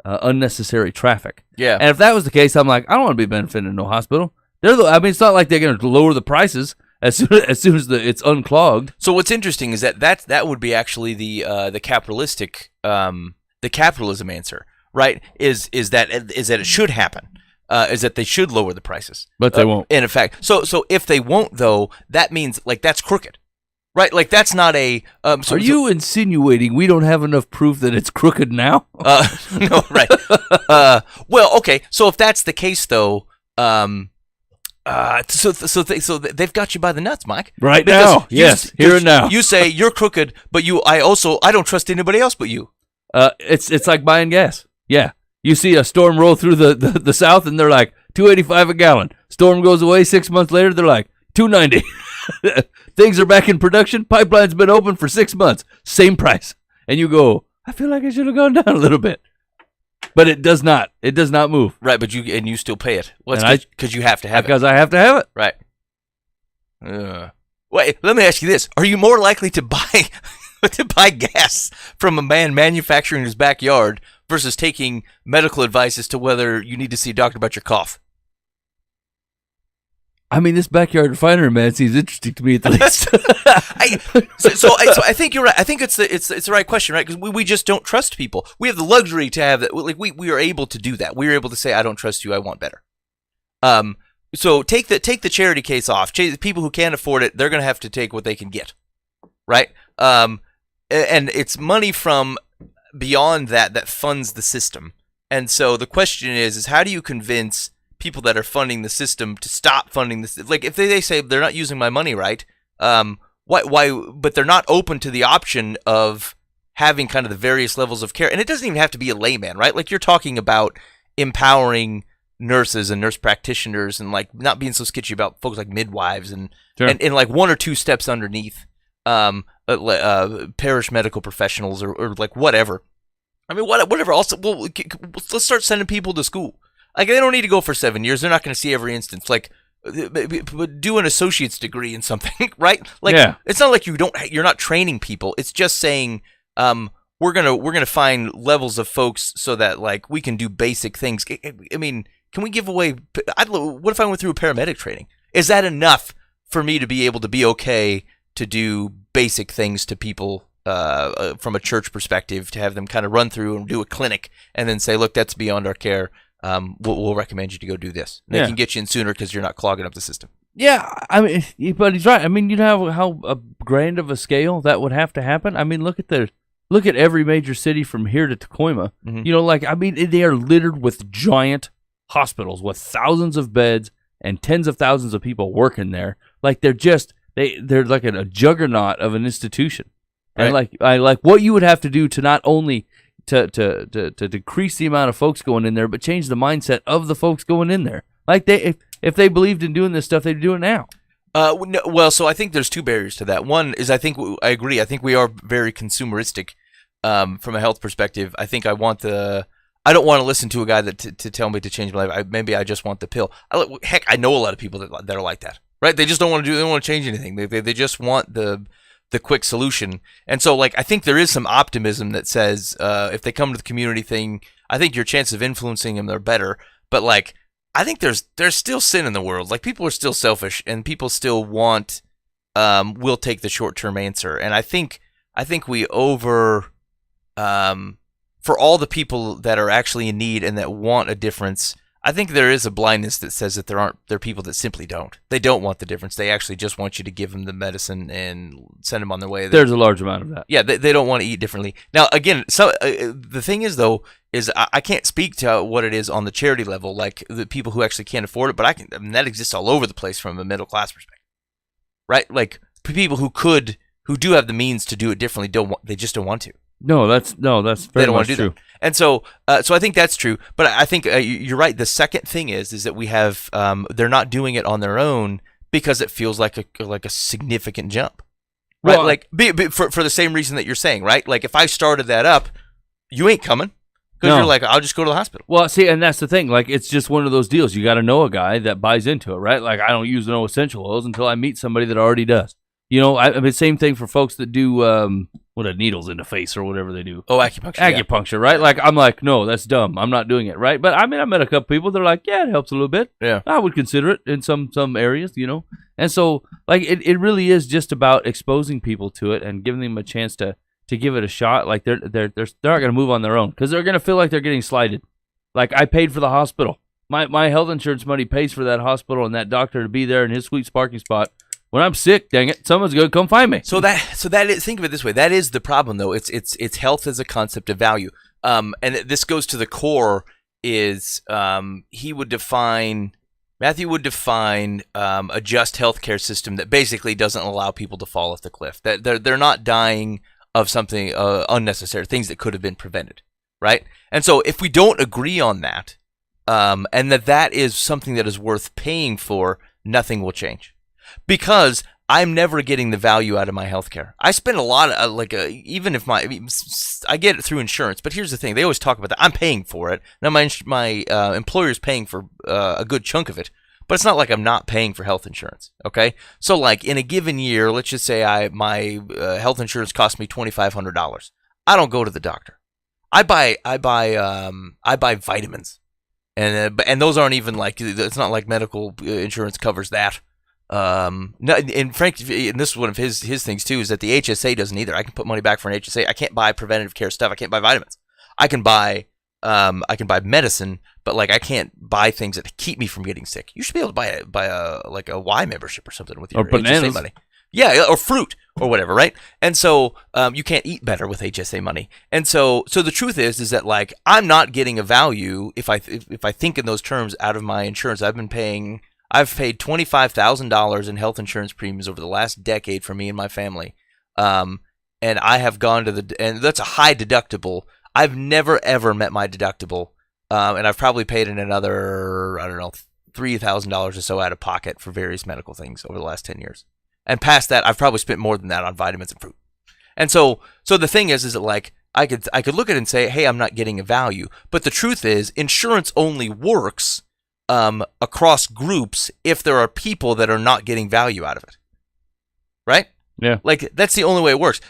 unnecessary traffic. Yeah. And if that was the case, I'm like, I don't want to be benefiting no hospital. It's not like they're going to lower the prices as soon as it's unclogged. So what's interesting is that would be actually the capitalistic the capitalism answer, right? Is that it should happen. Is that they should lower the prices, but they won't. And in fact, so if they won't though, that means like that's crooked. Right, like that's not a. Are you insinuating we don't have enough proof that it's crooked now? No, right. Well, okay. So if that's the case, though, so they've got you by the nuts, Mike. Right now, yes, here and now. You say you're crooked, but I don't trust anybody else but you. It's like buying gas. Yeah, you see a storm roll through the South, and they're like $2.85 a gallon. Storm goes away 6 months later, they're like $2.90. Things are back in production. Pipeline's been open for 6 months. Same price. And you go, I feel like I should have gone down a little bit. But it does not. It does not move. Right, but you still pay it. Well, because you have to have it. Because I have to have it. Right. Wait, let me ask you this. Are you more likely to buy gas from a man manufacturing his backyard versus taking medical advice as to whether you need to see a doctor about your cough? I mean, this backyard refinery man seems interesting to me at the least. So I think you're right. I think it's the right question, right? Because we just don't trust people. We have the luxury to have that. Like we are able to do that. We are able to say, I don't trust you. I want better. So take the charity case off. People who can't afford it, they're going to have to take what they can get, right? And it's money from beyond that funds the system. And so the question is how do you convince people that are funding the system to stop funding this? Like if they say they're not using my money right, why? But they're not open to the option of having kind of the various levels of care. And it doesn't even have to be a layman, right? Like you're talking about empowering nurses and nurse practitioners and like not being so sketchy about folks like midwives and like one or two steps underneath parish medical professionals or like whatever. I mean, whatever. Also, let's start sending people to school. Like they don't need to go for 7 years. They're not going to see every instance. Like, do an associate's degree in something, right? Like, It's not like you're not training people. It's just saying, we're gonna find levels of folks so that like we can do basic things. I mean, can we give away? What if I went through a paramedic training? Is that enough for me to be able to be okay to do basic things to people? From a church perspective, to have them kind of run through and do a clinic and then say, look, that's beyond our care. We'll recommend you to go do this. And they can get you in sooner because you're not clogging up the system. Yeah, I mean, but he's right. I mean, you know how a grand of a scale that would have to happen. I mean, look at every major city from here to Tacoma. Mm-hmm. You know, like I mean, they are littered with giant hospitals with thousands of beds and tens of thousands of people working there. Like they're like a juggernaut of an institution. Right. And like what you would have to do to not only to decrease the amount of folks going in there, but change the mindset of the folks going in there. Like if they believed in doing this stuff, they'd do it now. Well, so I think there's two barriers to that. One is I agree. I think we are very consumeristic from a health perspective. I think I don't want to listen to a guy that to tell me to change my life. Maybe I just want the pill. Heck, I know a lot of people that are like that. Right? They just don't want to they don't want to change anything. They just want the quick solution. And so like I think there is some optimism that says if they come to the community thing, I think your chance of influencing them are better. But like I think there's still sin in the world. Like people are still selfish and people still want will take the short-term answer. And I think we for all the people that are actually in need and that want a difference, I think there is a blindness that says that there are people that simply don't. They don't want the difference. They actually just want you to give them the medicine and send them on their way. There's a large amount of that. Yeah, they don't want to eat differently. Now, again, the thing is, though, is I can't speak to what it is on the charity level, like the people who actually can't afford it, but I mean, that exists all over the place from a middle class perspective, right? Like people who do have the means to do it differently, they just don't want to. No, that's very much true. That. And so I think that's true. But I think you're right. The second thing is that we have they're not doing it on their own because it feels like a significant jump, Well, right? Like for the same reason that you're saying, right? Like if I started that up, you ain't coming because No. you're like, I'll just go to the hospital. Well, see, and that's the thing. Like, it's just one of those deals. You got to know a guy that buys into it, right? Like, I don't use no essential oils until I meet somebody that already does. You know, I mean, same thing for folks that do needles in the face or whatever they do. Oh, acupuncture. Acupuncture, right? Like, I'm like, no, that's dumb. I'm not doing it, right? But I mean, I met a couple people that are like, yeah, it helps a little bit. Yeah. I would consider it in some areas, you know. And so, like, it really is just about exposing people to it and giving them a chance to give it a shot. Like, they're not going to move on their own because they're going to feel like they're getting slighted. Like, I paid for the hospital. My health insurance money pays for that hospital and that doctor to be there in his sweet parking spot. When I'm sick, dang it, someone's going to come find me. So that is, think of it this way. That is the problem, though. It's health as a concept of value. And this goes to the core. Is Matthew would define a just healthcare system that basically doesn't allow people to fall off the cliff. That they're not dying of something unnecessary, things that could have been prevented, right? And so if we don't agree on that, and that is something that is worth paying for, nothing will change. Because I'm never getting the value out of my healthcare. I spend a lot of even if I get it through insurance. But here's the thing: they always talk about that. I'm paying for it now. My employer's paying for a good chunk of it, but it's not like I'm not paying for health insurance. Okay, so like in a given year, let's just say my health insurance costs me $2,500. I don't go to the doctor. I buy vitamins, and those aren't even like, it's not like medical insurance covers that. No, and Frank, and this is one of his things too, is that the HSA doesn't either. I can put money back for an HSA. I can't buy preventative care stuff. I can't buy vitamins. I can buy medicine, but like I can't buy things that keep me from getting sick. You should be able to buy a Y membership or something with your HSA money. Yeah, or fruit or whatever, right? And so you can't eat better with HSA money. And so the truth is that like I'm not getting a value if I think in those terms out of my insurance. I've paid $25,000 in health insurance premiums over the last decade for me and my family, and I have gone to and that's a high deductible. I've never ever met my deductible, and I've probably paid in another, I don't know, $3,000 or so out of pocket for various medical things over the last 10 years. And past that, I've probably spent more than that on vitamins and fruit. And so the thing is that like I could look at it and say, hey, I'm not getting a value, but the truth is, insurance only works across groups if there are people that are not getting value out of it, right? Yeah. Like that's the only way it works.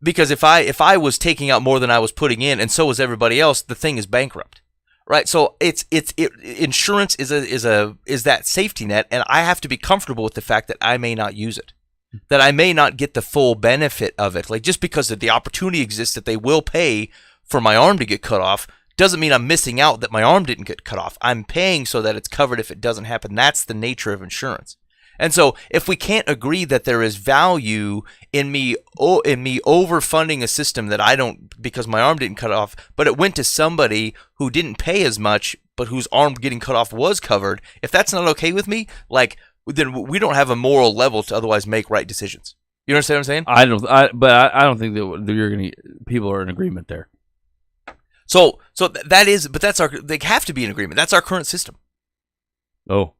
Because if I was taking out more than I was putting in, and so was everybody else, the thing is bankrupt, right? So insurance is that safety net, and I have to be comfortable with the fact that I may not use it, that I may not get the full benefit of it. Like just because the opportunity exists that they will pay for my arm to get cut off doesn't mean I'm missing out that my arm didn't get cut off. I'm paying so that it's covered if it doesn't happen. That's the nature of insurance. And so if we can't agree that there is value in me overfunding a system that I don't, because my arm didn't cut off, but it went to somebody who didn't pay as much, but whose arm getting cut off was covered, if that's not okay with me, like then we don't have a moral level to otherwise make right decisions. You understand what I'm saying? I don't think that people are in agreement there. So they have to be in agreement. That's our current system. Oh.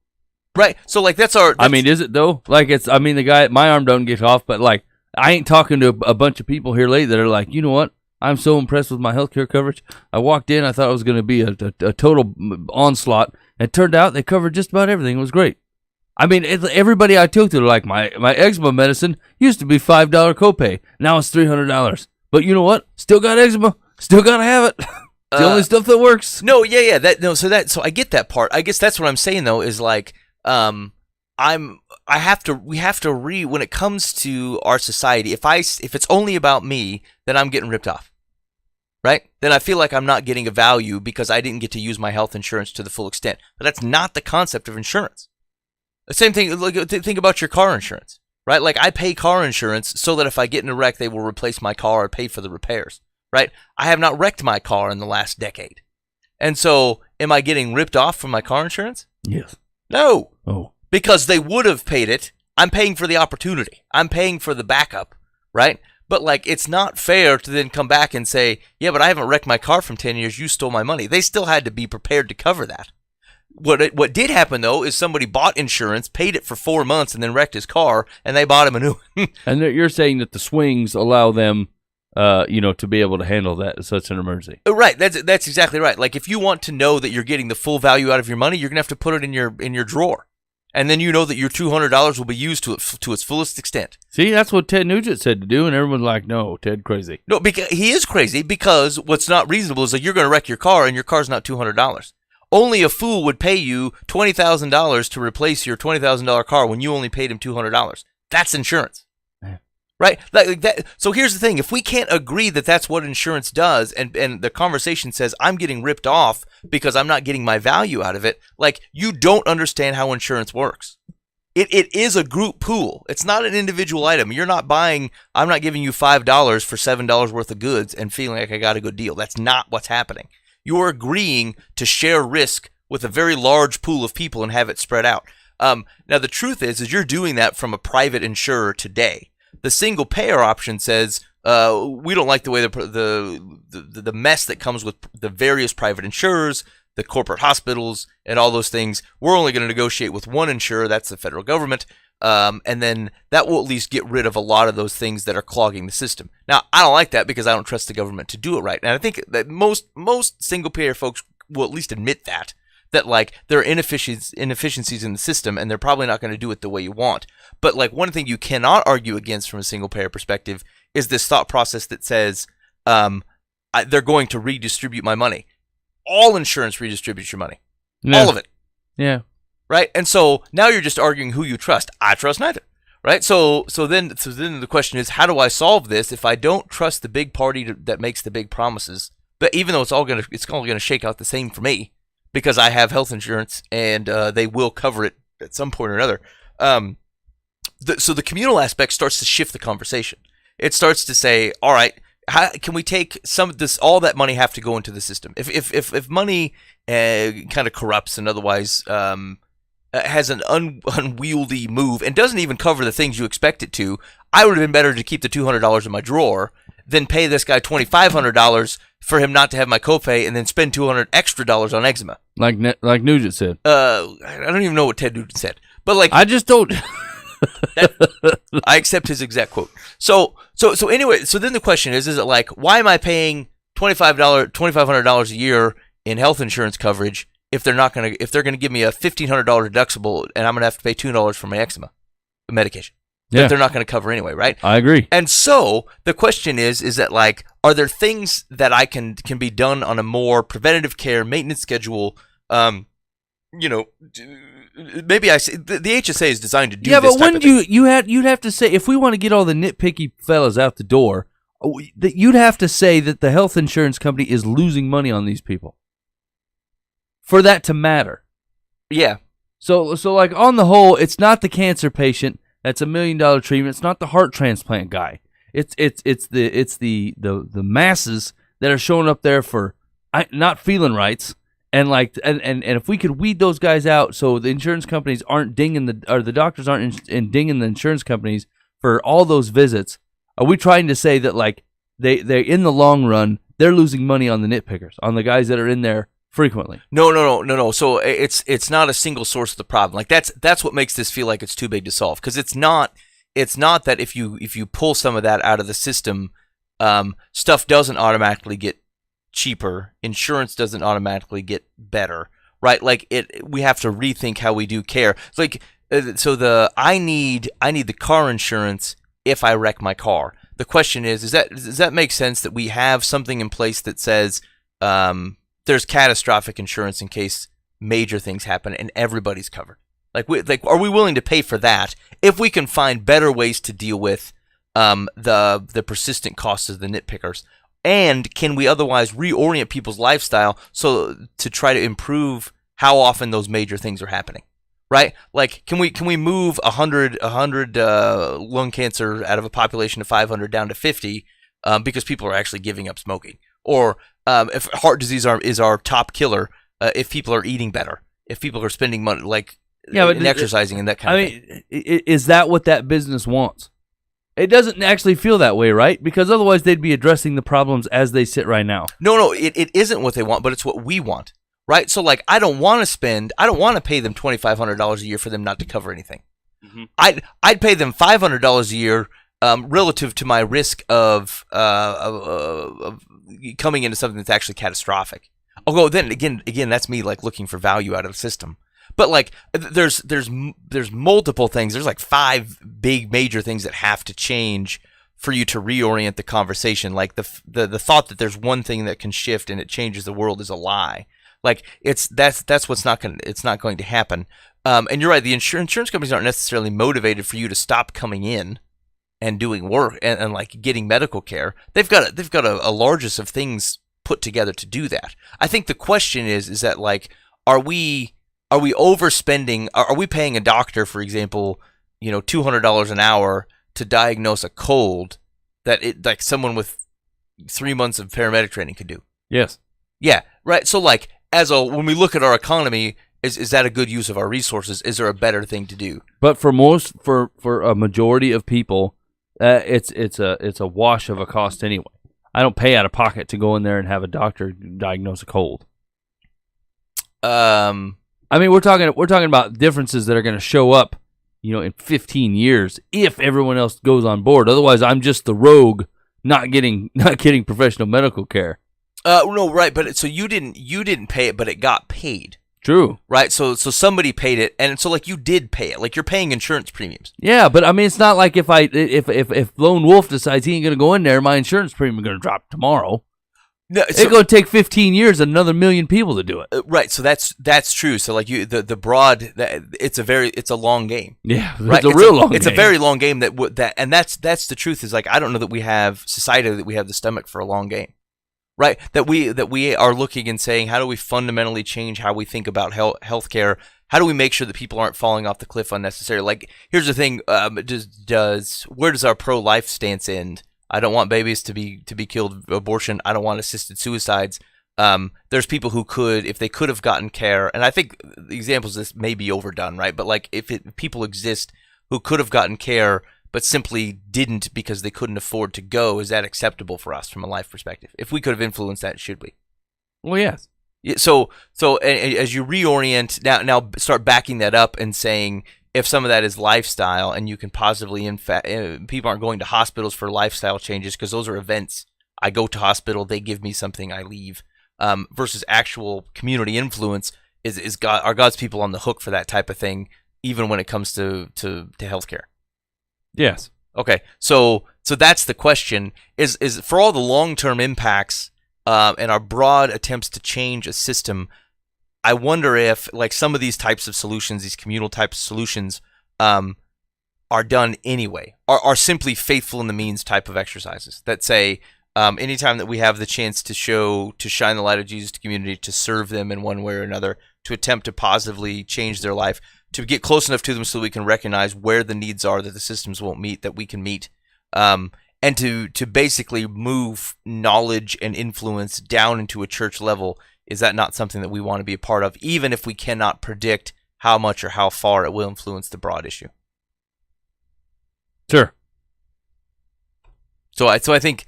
Right. So like that's I mean, is it though? Like the guy, my arm don't get off, but like I ain't talking to a bunch of people here lately that are like, you know what? I'm so impressed with my healthcare coverage. I walked in, I thought it was going to be a total onslaught. It turned out they covered just about everything. It was great. I mean, everybody I talked to, like my eczema medicine used to be $5 copay. Now it's $300. But you know what? Still got eczema. Still gotta have it. It's the only stuff that works. No, yeah. So I get that part. I guess that's what I'm saying though, is like, when it comes to our society, if it's only about me, then I'm getting ripped off. Right? Then I feel like I'm not getting a value because I didn't get to use my health insurance to the full extent. But that's not the concept of insurance. The same thing, like, think about your car insurance, right? Like I pay car insurance so that if I get in a wreck, they will replace my car or pay for the repairs. Right? I have not wrecked my car in the last decade. And so, am I getting ripped off from my car insurance? Yes. No. Oh. Because they would have paid it. I'm paying for the opportunity. I'm paying for the backup, right? But like, it's not fair to then come back and say, yeah, but I haven't wrecked my car from 10 years. You stole my money. They still had to be prepared to cover that. What did happen though is somebody bought insurance, paid it for 4 months, and then wrecked his car, and they bought him a new one. And you're saying that the swings allow them, to be able to handle that as such an emergency. Right. That's exactly right. Like if you want to know that you're getting the full value out of your money, you're gonna have to put it in your drawer, and then you know that your $200 will be used to its fullest extent. See, that's what Ted Nugent said to do, and everyone's like, "No, Ted, crazy." No, because he is crazy. Because what's not reasonable is that you're gonna wreck your car, and your car's not $200. Only a fool would pay you $20,000 to replace your $20,000 car when you only paid him $200. That's insurance, right? Like that. So here's the thing: if we can't agree that that's what insurance does, and the conversation says I'm getting ripped off because I'm not getting my value out of it, like you don't understand how insurance works. It is a group pool. It's not an individual item. You're not buying. I'm not giving you $5 for $7 worth of goods and feeling like I got a good deal. That's not what's happening. You're agreeing to share risk with a very large pool of people and have it spread out. Now, the truth is you're doing that from a private insurer today. The single payer option says we don't like the way the mess that comes with the various private insurers, the corporate hospitals, and all those things. We're only going to negotiate with one insurer. That's the federal government. And then that will at least get rid of a lot of those things that are clogging the system. Now, I don't like that because I don't trust the government to do it right. And I think that most single-payer folks will at least admit that like there are inefficiencies in the system, and they're probably not going to do it the way you want. But like one thing you cannot argue against from a single-payer perspective is this thought process that says they're going to redistribute my money. All insurance redistributes your money. Yeah. All of it. Yeah. Right? And so now you're just arguing who you trust. I trust neither. Right? So then the question is, how do I solve this if I don't trust the big party that makes the big promises? But even though it's all gonna shake out the same for me because I have health insurance and they will cover it at some point or another. So the communal aspect starts to shift the conversation. It starts to say, all right, how can we take some of this? All that money have to go into the system. If money kind of corrupts and otherwise has an unwieldy move and doesn't even cover the things you expect it to, I would have been better to keep the $200 in my drawer than pay this guy $2,500 for him not to have my copay and then spend $200 extra on eczema. Like Nugent said. I don't even know what Ted Nugent said, but like I just don't. I accept his exact quote. So anyway, so then the question is it like, why am I paying $2,500 a year in health insurance coverage if they're gonna give me a $1,500 deductible and I'm gonna have to pay $2 for my eczema medication that they're not gonna cover anyway, right? I agree. And so the question is that like, are there things that I can be done on a more preventative care maintenance schedule? Maybe I say the HSA is designed to do. Yeah, this but wouldn't you'd have to say, if we want to get all the nitpicky fellas out the door, you'd have to say that the health insurance company is losing money on these people for that to matter. Yeah. So like on the whole, it's not the cancer patient that's $1 million treatment. It's not the heart transplant guy. It's the masses that are showing up there for not feeling rights. And like, and if we could weed those guys out, so the insurance companies aren't dinging the doctors aren't dinging the insurance companies for all those visits, are we trying to say that like they in the long run they're losing money on the nitpickers, on the guys that are in there frequently? No. So it's not a single source of the problem. Like that's what makes this feel like it's too big to solve, because it's not that if you pull some of that out of the system, stuff doesn't automatically get cheaper, insurance doesn't automatically get better, right? Like we have to rethink how we do care. It's like I need the car insurance if I wreck my car. The question does that make sense that we have something in place that says there's catastrophic insurance in case major things happen and everybody's covered? Are we willing to pay for that if we can find better ways to deal with the persistent costs of the nitpickers? And can we otherwise reorient people's lifestyle so to try to improve how often those major things are happening, right? Like, can we move 100 lung cancer out of a population of 500 down to 50 because people are actually giving up smoking? Or if heart disease is our top killer, if people are eating better, if people are spending money in exercising and that kind of thing. Is that what that business wants? It doesn't actually feel that way, right? Because otherwise they'd be addressing the problems as they sit right now. No, it isn't what they want, but it's what we want. right? So like I don't want to pay them $2,500 a year for them not to cover anything. Mm-hmm. I'd pay them $500 a year relative to my risk of coming into something that's actually catastrophic. Although then again, that's me like looking for value out of the system. But like, there's multiple things. There's like 5 big major things that have to change for you to reorient the conversation. Like the thought that there's one thing that can shift and it changes the world is a lie. Like that's what's not going to happen. And you're right. The insurance companies aren't necessarily motivated for you to stop coming in and doing work and like getting medical care. They've got a largest of things put together to do that. I think the question is that like, are we overspending? Are we paying a doctor, for example, $200 an hour to diagnose a cold that like someone with 3 months of paramedic training could do? Yes. Yeah. Right. So like, when we look at our economy, is that a good use of our resources? Is there a better thing to do? But for a majority of people, it's a wash of a cost anyway. I don't pay out of pocket to go in there and have a doctor diagnose a cold. I mean, we're talking about differences that are going to show up, in 15 years if everyone else goes on board. Otherwise, I'm just the rogue not getting professional medical care. No, right, but so you didn't pay it, but it got paid. True. Right, so somebody paid it, and so like you did pay it, like you're paying insurance premiums. Yeah, but I mean, it's not like if Lone Wolf decides he ain't gonna go in there, my insurance premium is gonna drop tomorrow. No, it's gonna take 15 years and another million people to do it. Right, so that's true. So like it's a long game. Yeah, right? It's a real long game. It's a very long game and that's the truth. Is like I don't know that we have society that we have the stomach for a long game. Right, that we are looking and saying, how do we fundamentally change how we think about healthcare? How do we make sure that people aren't falling off the cliff unnecessarily? Like, here's the thing: where does our pro-life stance end? I don't want babies to be killed, abortion. I don't want assisted suicides. There's people who could, if they could have gotten care, and I think the examples of this may be overdone, right? But like, if people exist who could have gotten care but simply didn't because they couldn't afford to go, is that acceptable for us from a life perspective? If we could have influenced that, should we? Well, yes. So as you reorient, now start backing that up and saying, if some of that is lifestyle and you can positively, people aren't going to hospitals for lifestyle changes because those are events. I go to hospital, they give me something, I leave. Versus actual community influence are God's people on the hook for that type of thing, even when it comes to healthcare. Yes. Okay. So that's the question: is for all the long-term impacts and our broad attempts to change a system. I wonder if like some of these types of solutions, these communal types of solutions, are done anyway, are simply faithful in the means type of exercises that say, anytime that we have the chance to shine the light of Jesus to community, to serve them in one way or another, to attempt to positively change their life, to get close enough to them so we can recognize where the needs are that the systems won't meet, that we can meet, and to basically move knowledge and influence down into a church level. Is that not something that we want to be a part of, even if we cannot predict how much or how far it will influence the broad issue? Sure. So I think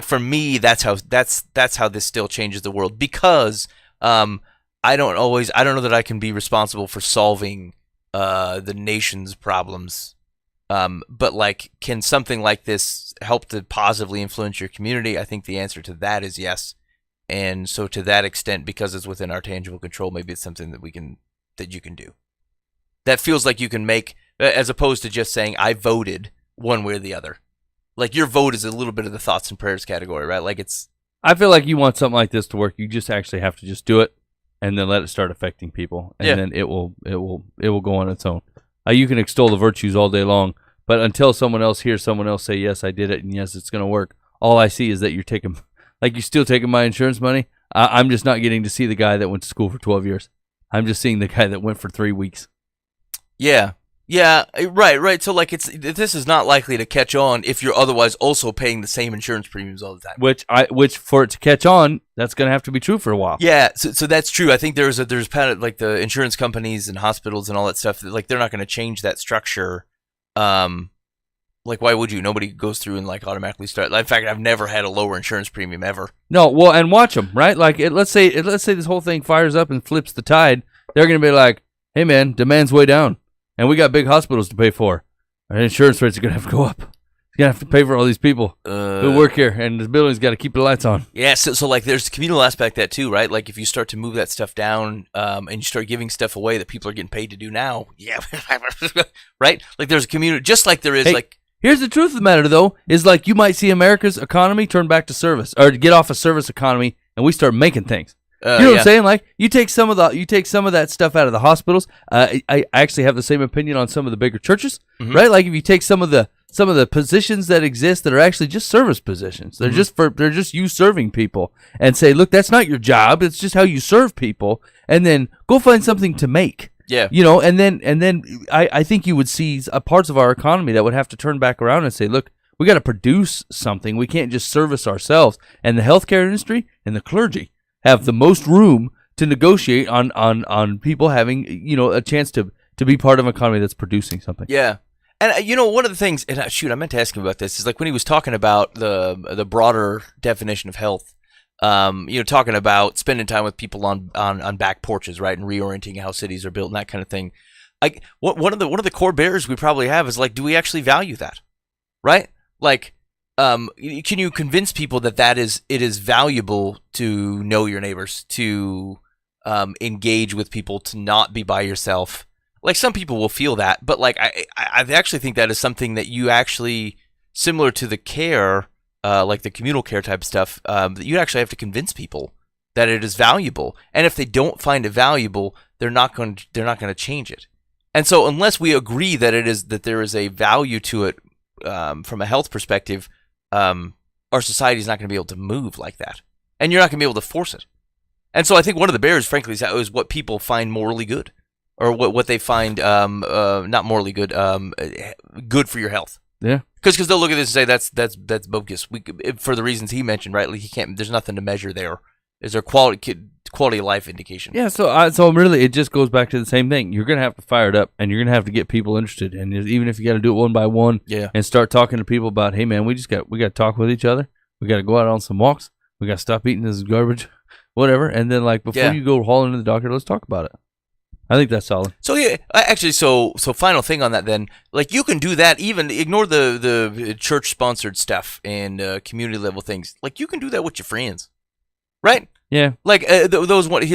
for me that's how this still changes the world, because I don't know that I can be responsible for solving the nation's problems, but like, can something like this help to positively influence your community? I think the answer to that is yes. And so to that extent, because it's within our tangible control, maybe it's something that you can do. That feels like you can make, as opposed to just saying I voted one way or the other. Like, your vote is a little bit of the thoughts and prayers category, right? Like, I feel like you want something like this to work, you just actually have to just do it and then let it start affecting people, and then it will go on its own. You can extol the virtues all day long, but until someone else hears someone else say, yes, I did it, and yes, it's going to work, all I see is that you're still taking my insurance money. I'm just not getting to see the guy that went to school for 12 years. I'm just seeing the guy that went for 3 weeks. Yeah, right. So like, this is not likely to catch on if you're otherwise also paying the same insurance premiums all the time. Which for it to catch on, that's going to have to be true for a while. Yeah, so that's true. I think there's like the insurance companies and hospitals and all that stuff, like they're not going to change that structure Like, why would you? Nobody goes through and like automatically start. In fact, I've never had a lower insurance premium ever. No, well, and watch them, right? Like, let's say this whole thing fires up and flips the tide. They're going to be like, hey, man, demand's way down, and we got big hospitals to pay for. Our insurance rates are going to have to go up. You're going to have to pay for all these people who work here, and the building's got to keep the lights on. Yeah, so like there's the communal aspect that too, right? Like if you start to move that stuff down and you start giving stuff away that people are getting paid to do now, yeah, right? Like there's a community, just like there is Here's the truth of the matter, though, is like you might see America's economy turn back to service, or get off a service economy, and we start making things. You know what I'm saying? Like you take some of that stuff out of the hospitals. I actually have the same opinion on some of the bigger churches, right? Like if you take some of the positions that exist that are actually just service positions, they're just you serving people, and say, look, that's not your job. It's just how you serve people, and then go find something to make. Yeah. You know, and then I think you would see parts of our economy that would have to turn back around and say, look, we got to produce something. We can't just service ourselves. And the healthcare industry and the clergy have the most room to negotiate on people having, you know, a chance to be part of an economy that's producing something. Yeah. And, you know, one of the things, and I meant to ask him about this, is like when he was talking about the broader definition of health, you know, talking about spending time with people on back porches, right, and reorienting how cities are built and that kind of thing. Like, one of the core barriers we probably have is like, do we actually value that, right? Like, can you convince people that it is valuable to know your neighbors, to engage with people, to not be by yourself? Like some people will feel that, but like I actually think that is something that you actually, similar to the care. Like the communal care type stuff, that you actually have to convince people that it is valuable, and if they don't find it valuable, they're not going to change it. And so, unless we agree that there is a value to it from a health perspective, our society is not going to be able to move like that, and you're not going to be able to force it. And so, I think one of the barriers, frankly, is what people find morally good, or what they find not morally good, good for your health. Yeah. Because they'll look at this and say that's bogus. For the reasons he mentioned, right? Like he can't. There's nothing to measure there. Is there quality of life indication? Yeah. So really, it just goes back to the same thing. You're gonna have to fire it up, and you're gonna have to get people interested. And even if you got to do it one by one, and start talking to people about, hey man, we got to talk with each other. We got to go out on some walks. We got to stop eating this garbage, whatever. And then like before you go hauling to the doctor, let's talk about it. I think that's solid. So yeah, actually, so final thing on that then, like you can do that, even ignore the church sponsored stuff and community level things. Like you can do that with your friends, right? Yeah. Like those one of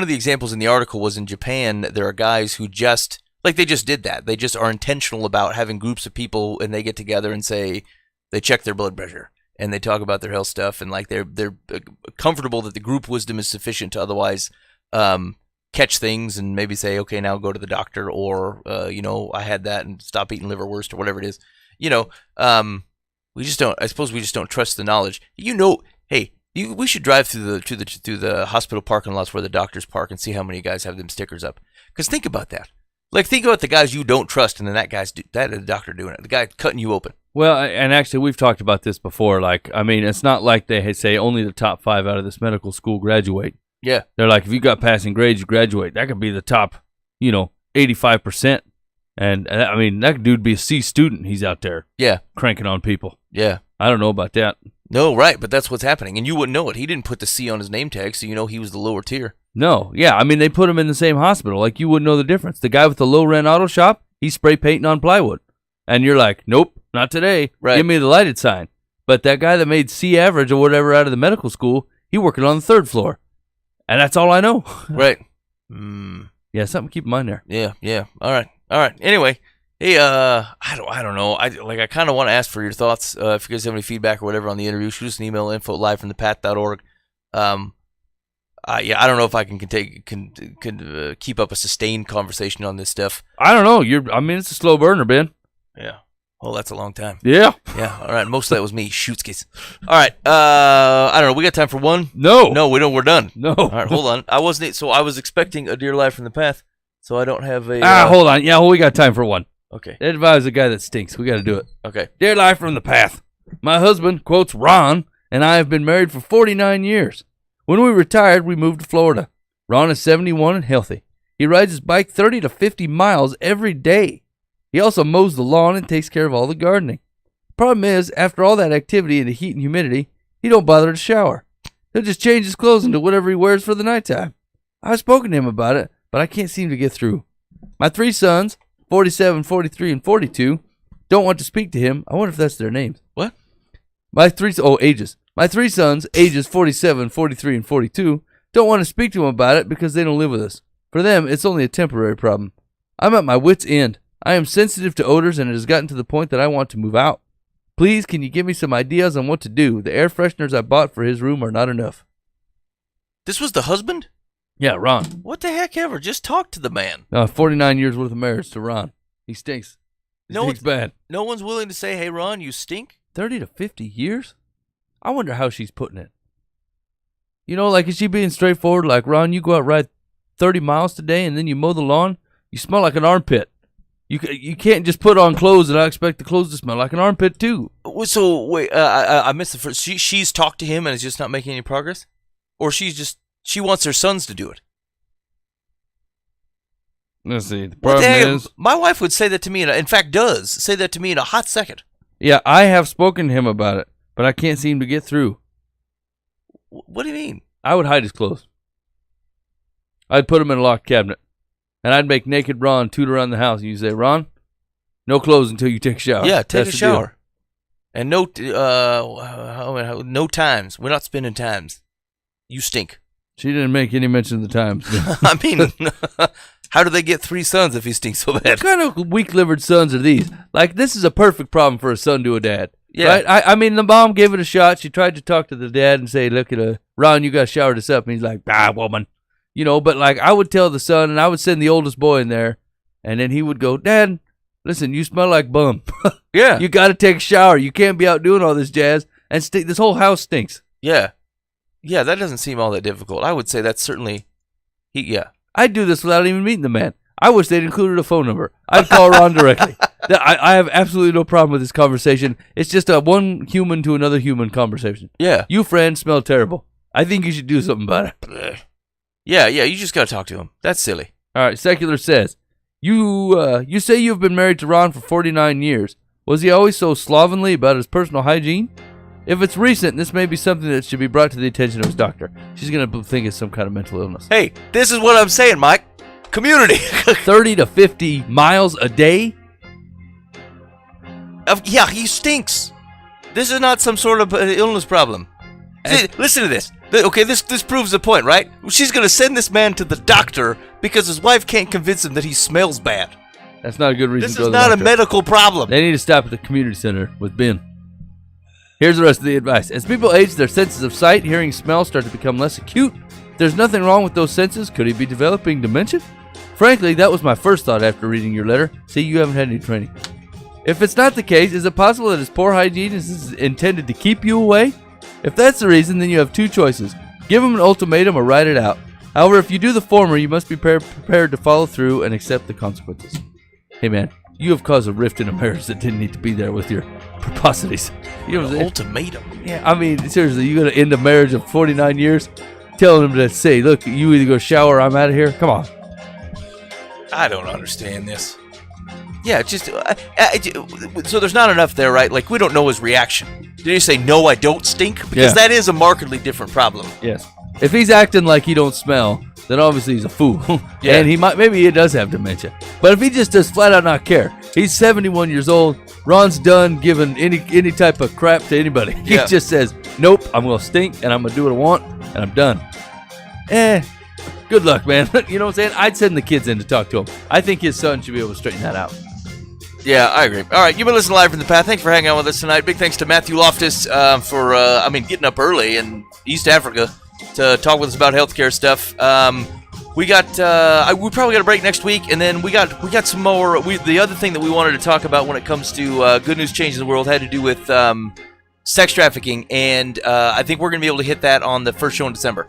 the examples in the article was in Japan. There are guys who just did that. They just are intentional about having groups of people, and they get together and say they check their blood pressure and they talk about their health stuff, and like they're comfortable that the group wisdom is sufficient to otherwise. Catch things and maybe say, okay, now go to the doctor, or you know, I had that and stop eating liverwurst or whatever it is. You know, we just don't. I suppose we just don't trust the knowledge. You know, hey, we should drive through the hospital parking lots where the doctors park and see how many guys have them stickers up. Because think about that. Like think about the guys you don't trust, and then that the doctor doing it, the guy cutting you open. Well, and actually, we've talked about this before. Like, I mean, it's not like they say only the top 5 out of this medical school graduate. Yeah. They're like, if you got passing grades, you graduate. That could be the top, 85%. And I mean, that dude be a C student. He's out there. Yeah. Cranking on people. Yeah. I don't know about that. No, right. But that's what's happening. And you wouldn't know it. He didn't put the C on his name tag, so you know he was the lower tier. No. Yeah. I mean, they put him in the same hospital. Like, you wouldn't know the difference. The guy with the low rent auto shop, he's spray painting on plywood. And you're like, nope, not today. Right. Give me the lighted sign. But that guy that made C average or whatever out of the medical school, he working on the 3rd floor. And that's all I know. Right. Yeah, something to keep in mind there. Yeah. All right. Anyway, hey, I don't know. I kind of want to ask for your thoughts. If you guys have any feedback or whatever on the interview, shoot us an email, info@livefromthepath.org. I don't know if I can keep up a sustained conversation on this stuff. I don't know. I mean, it's a slow burner, Ben. Yeah. Oh, that's a long time. Yeah. Yeah. All right. Most of that was me. Shootskis. All right. I don't know. We got time for one? No, we don't. We're done. No. All right. Hold on. I was expecting a Dear Life from the Path, so I don't have a. Hold on. Yeah, well, we got time for one. Okay. Advise a guy that stinks. We got to do it. Okay. Dear Life from the Path. My husband, quotes Ron, and I have been married for 49 years. When we retired, we moved to Florida. Ron is 71 and healthy. He rides his bike 30 to 50 miles every day. He also mows the lawn and takes care of all the gardening. Problem is, after all that activity and the heat and humidity, he don't bother to shower. He'll just change his clothes into whatever he wears for the nighttime. I've spoken to him about it, but I can't seem to get through. My 3 sons, 47, 43, and 42, don't want to speak to him. I wonder if that's their names. What? Ages. My 3 sons, ages 47, 43, and 42, don't want to speak to him about it because they don't live with us. For them, it's only a temporary problem. I'm at my wit's end. I am sensitive to odors, and it has gotten to the point that I want to move out. Please, can you give me some ideas on what to do? The air fresheners I bought for his room are not enough. This was the husband? Yeah, Ron. What the heck ever? Just talk to the man. 49 years worth of marriage to Ron. He stinks. He stinks bad. No one's willing to say, hey, Ron, you stink? 30 to 50 years? I wonder how she's putting it. You know, like, is she being straightforward? Like, Ron, you go out ride 30 miles today and then you mow the lawn? You smell like an armpit. You can't just put on clothes and I expect the clothes to smell like an armpit too. So, wait, I missed the first. She's talked to him and is just not making any progress? Or she wants her sons to do it? Let's see. The problem is, my wife would say that to me, in fact does say that to me in a hot second. Yeah, I have spoken to him about it, but I can't seem to get through. What do you mean? I would hide his clothes. I'd put him in a locked cabinet. And I'd make naked Ron toot around the house. And you say, Ron, no clothes until you take a shower. Yeah, take a shower. And no times. We're not spending times. You stink. She didn't make any mention of the times. I mean, how do they get 3 sons if he stinks so bad? What kind of weak-livered sons are these? Like, this is a perfect problem for a son to a dad. Yeah. Right? I mean, the mom gave it a shot. She tried to talk to the dad and say, look at Ron, you got to shower this up. And he's like, woman. You know, but like I would tell the son, and I would send the oldest boy in there, and then he would go, Dad, listen, you smell like bum. Yeah. You got to take a shower. You can't be out doing all this jazz, and this whole house stinks. Yeah. Yeah, that doesn't seem all that difficult. I would say that's certainly, I'd do this without even meeting the man. I wish they'd included a phone number. I'd call Ron directly. I have absolutely no problem with this conversation. It's just a one human to another human conversation. Yeah. You, friend, smell terrible. I think you should do something about it. Yeah, you just got to talk to him. That's silly. All right, Secular says, you say you've been married to Ron for 49 years. Was he always so slovenly about his personal hygiene? If it's recent, this may be something that should be brought to the attention of his doctor. She's going to think it's some kind of mental illness. Hey, this is what I'm saying, Mike. Community. 30 to 50 miles a day? Yeah, he stinks. This is not some sort of illness problem. Listen to this. Okay, this proves the point, right? She's going to send this man to the doctor because his wife can't convince him that he smells bad. That's not a good reason to to go to the doctor. This is not a medical problem. They need to stop at the community center with Ben. Here's the rest of the advice. As people age, their senses of sight, hearing, smell start to become less acute. There's nothing wrong with those senses. Could he be developing dementia? Frankly, that was my first thought after reading your letter. See, you haven't had any training. If it's not the case, is it possible that his poor hygiene is intended to keep you away? If that's the reason, then you have 2 choices. Give him an ultimatum or write it out. However, if you do the former, you must be prepared to follow through and accept the consequences. Hey, man, you have caused a rift in a marriage that didn't need to be there with your precocities. You know what I'm saying? Ultimatum? Yeah, I mean, seriously, you going to end a marriage of 49 years telling him to say, look, you either go shower or I'm out of here? Come on. I don't understand this. Yeah, just so there's not enough there, right? Like, we don't know his reaction. Did he say, no, I don't stink? Because that is a markedly different problem. Yes. If he's acting like he don't smell, then obviously he's a fool. Yeah. And maybe he does have dementia. But if he just does flat out not care, he's 71 years old, Ron's done giving any type of crap to anybody. He just says, nope, I'm going to stink, and I'm going to do what I want, and I'm done. Good luck, man. You know what I'm saying? I'd send the kids in to talk to him. I think his son should be able to straighten that out. Yeah, I agree. All right, you've been listening live from the Path. Thanks for hanging out with us tonight. Big thanks to Matthew Loftus for getting up early in East Africa to talk with us about healthcare stuff. We probably got a break next week, and then we got some more. The other thing that we wanted to talk about when it comes to good news changing the world had to do with sex trafficking, and I think we're going to be able to hit that on the first show in December.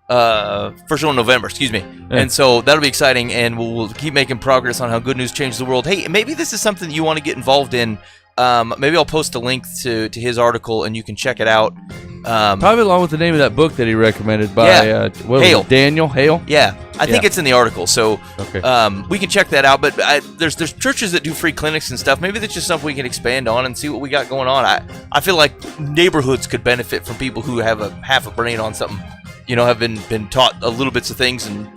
First show in November, excuse me. Yeah. And so that'll be exciting, and we'll keep making progress on how good news changes the world. Hey, maybe this is something that you want to get involved in Maybe I'll post a link to his article and you can check it out. Probably along with the name of that book that he recommended by Hale. Daniel Hale. Yeah, I think it's in the article, so Okay. we can check that out. But there's churches that do free clinics and stuff. Maybe that's just something we can expand on and see what we got going on. I feel like neighborhoods could benefit from people who have half a brain on something. Have been taught a little bits of things, and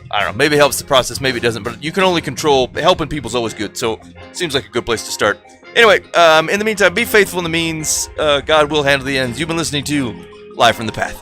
I don't know. Maybe it helps the process, maybe it doesn't. But you can only control. Helping people's always good, so it seems like a good place to start. Anyway, in the meantime, be faithful in the means. God will handle the ends. You've been listening to Live from the Path.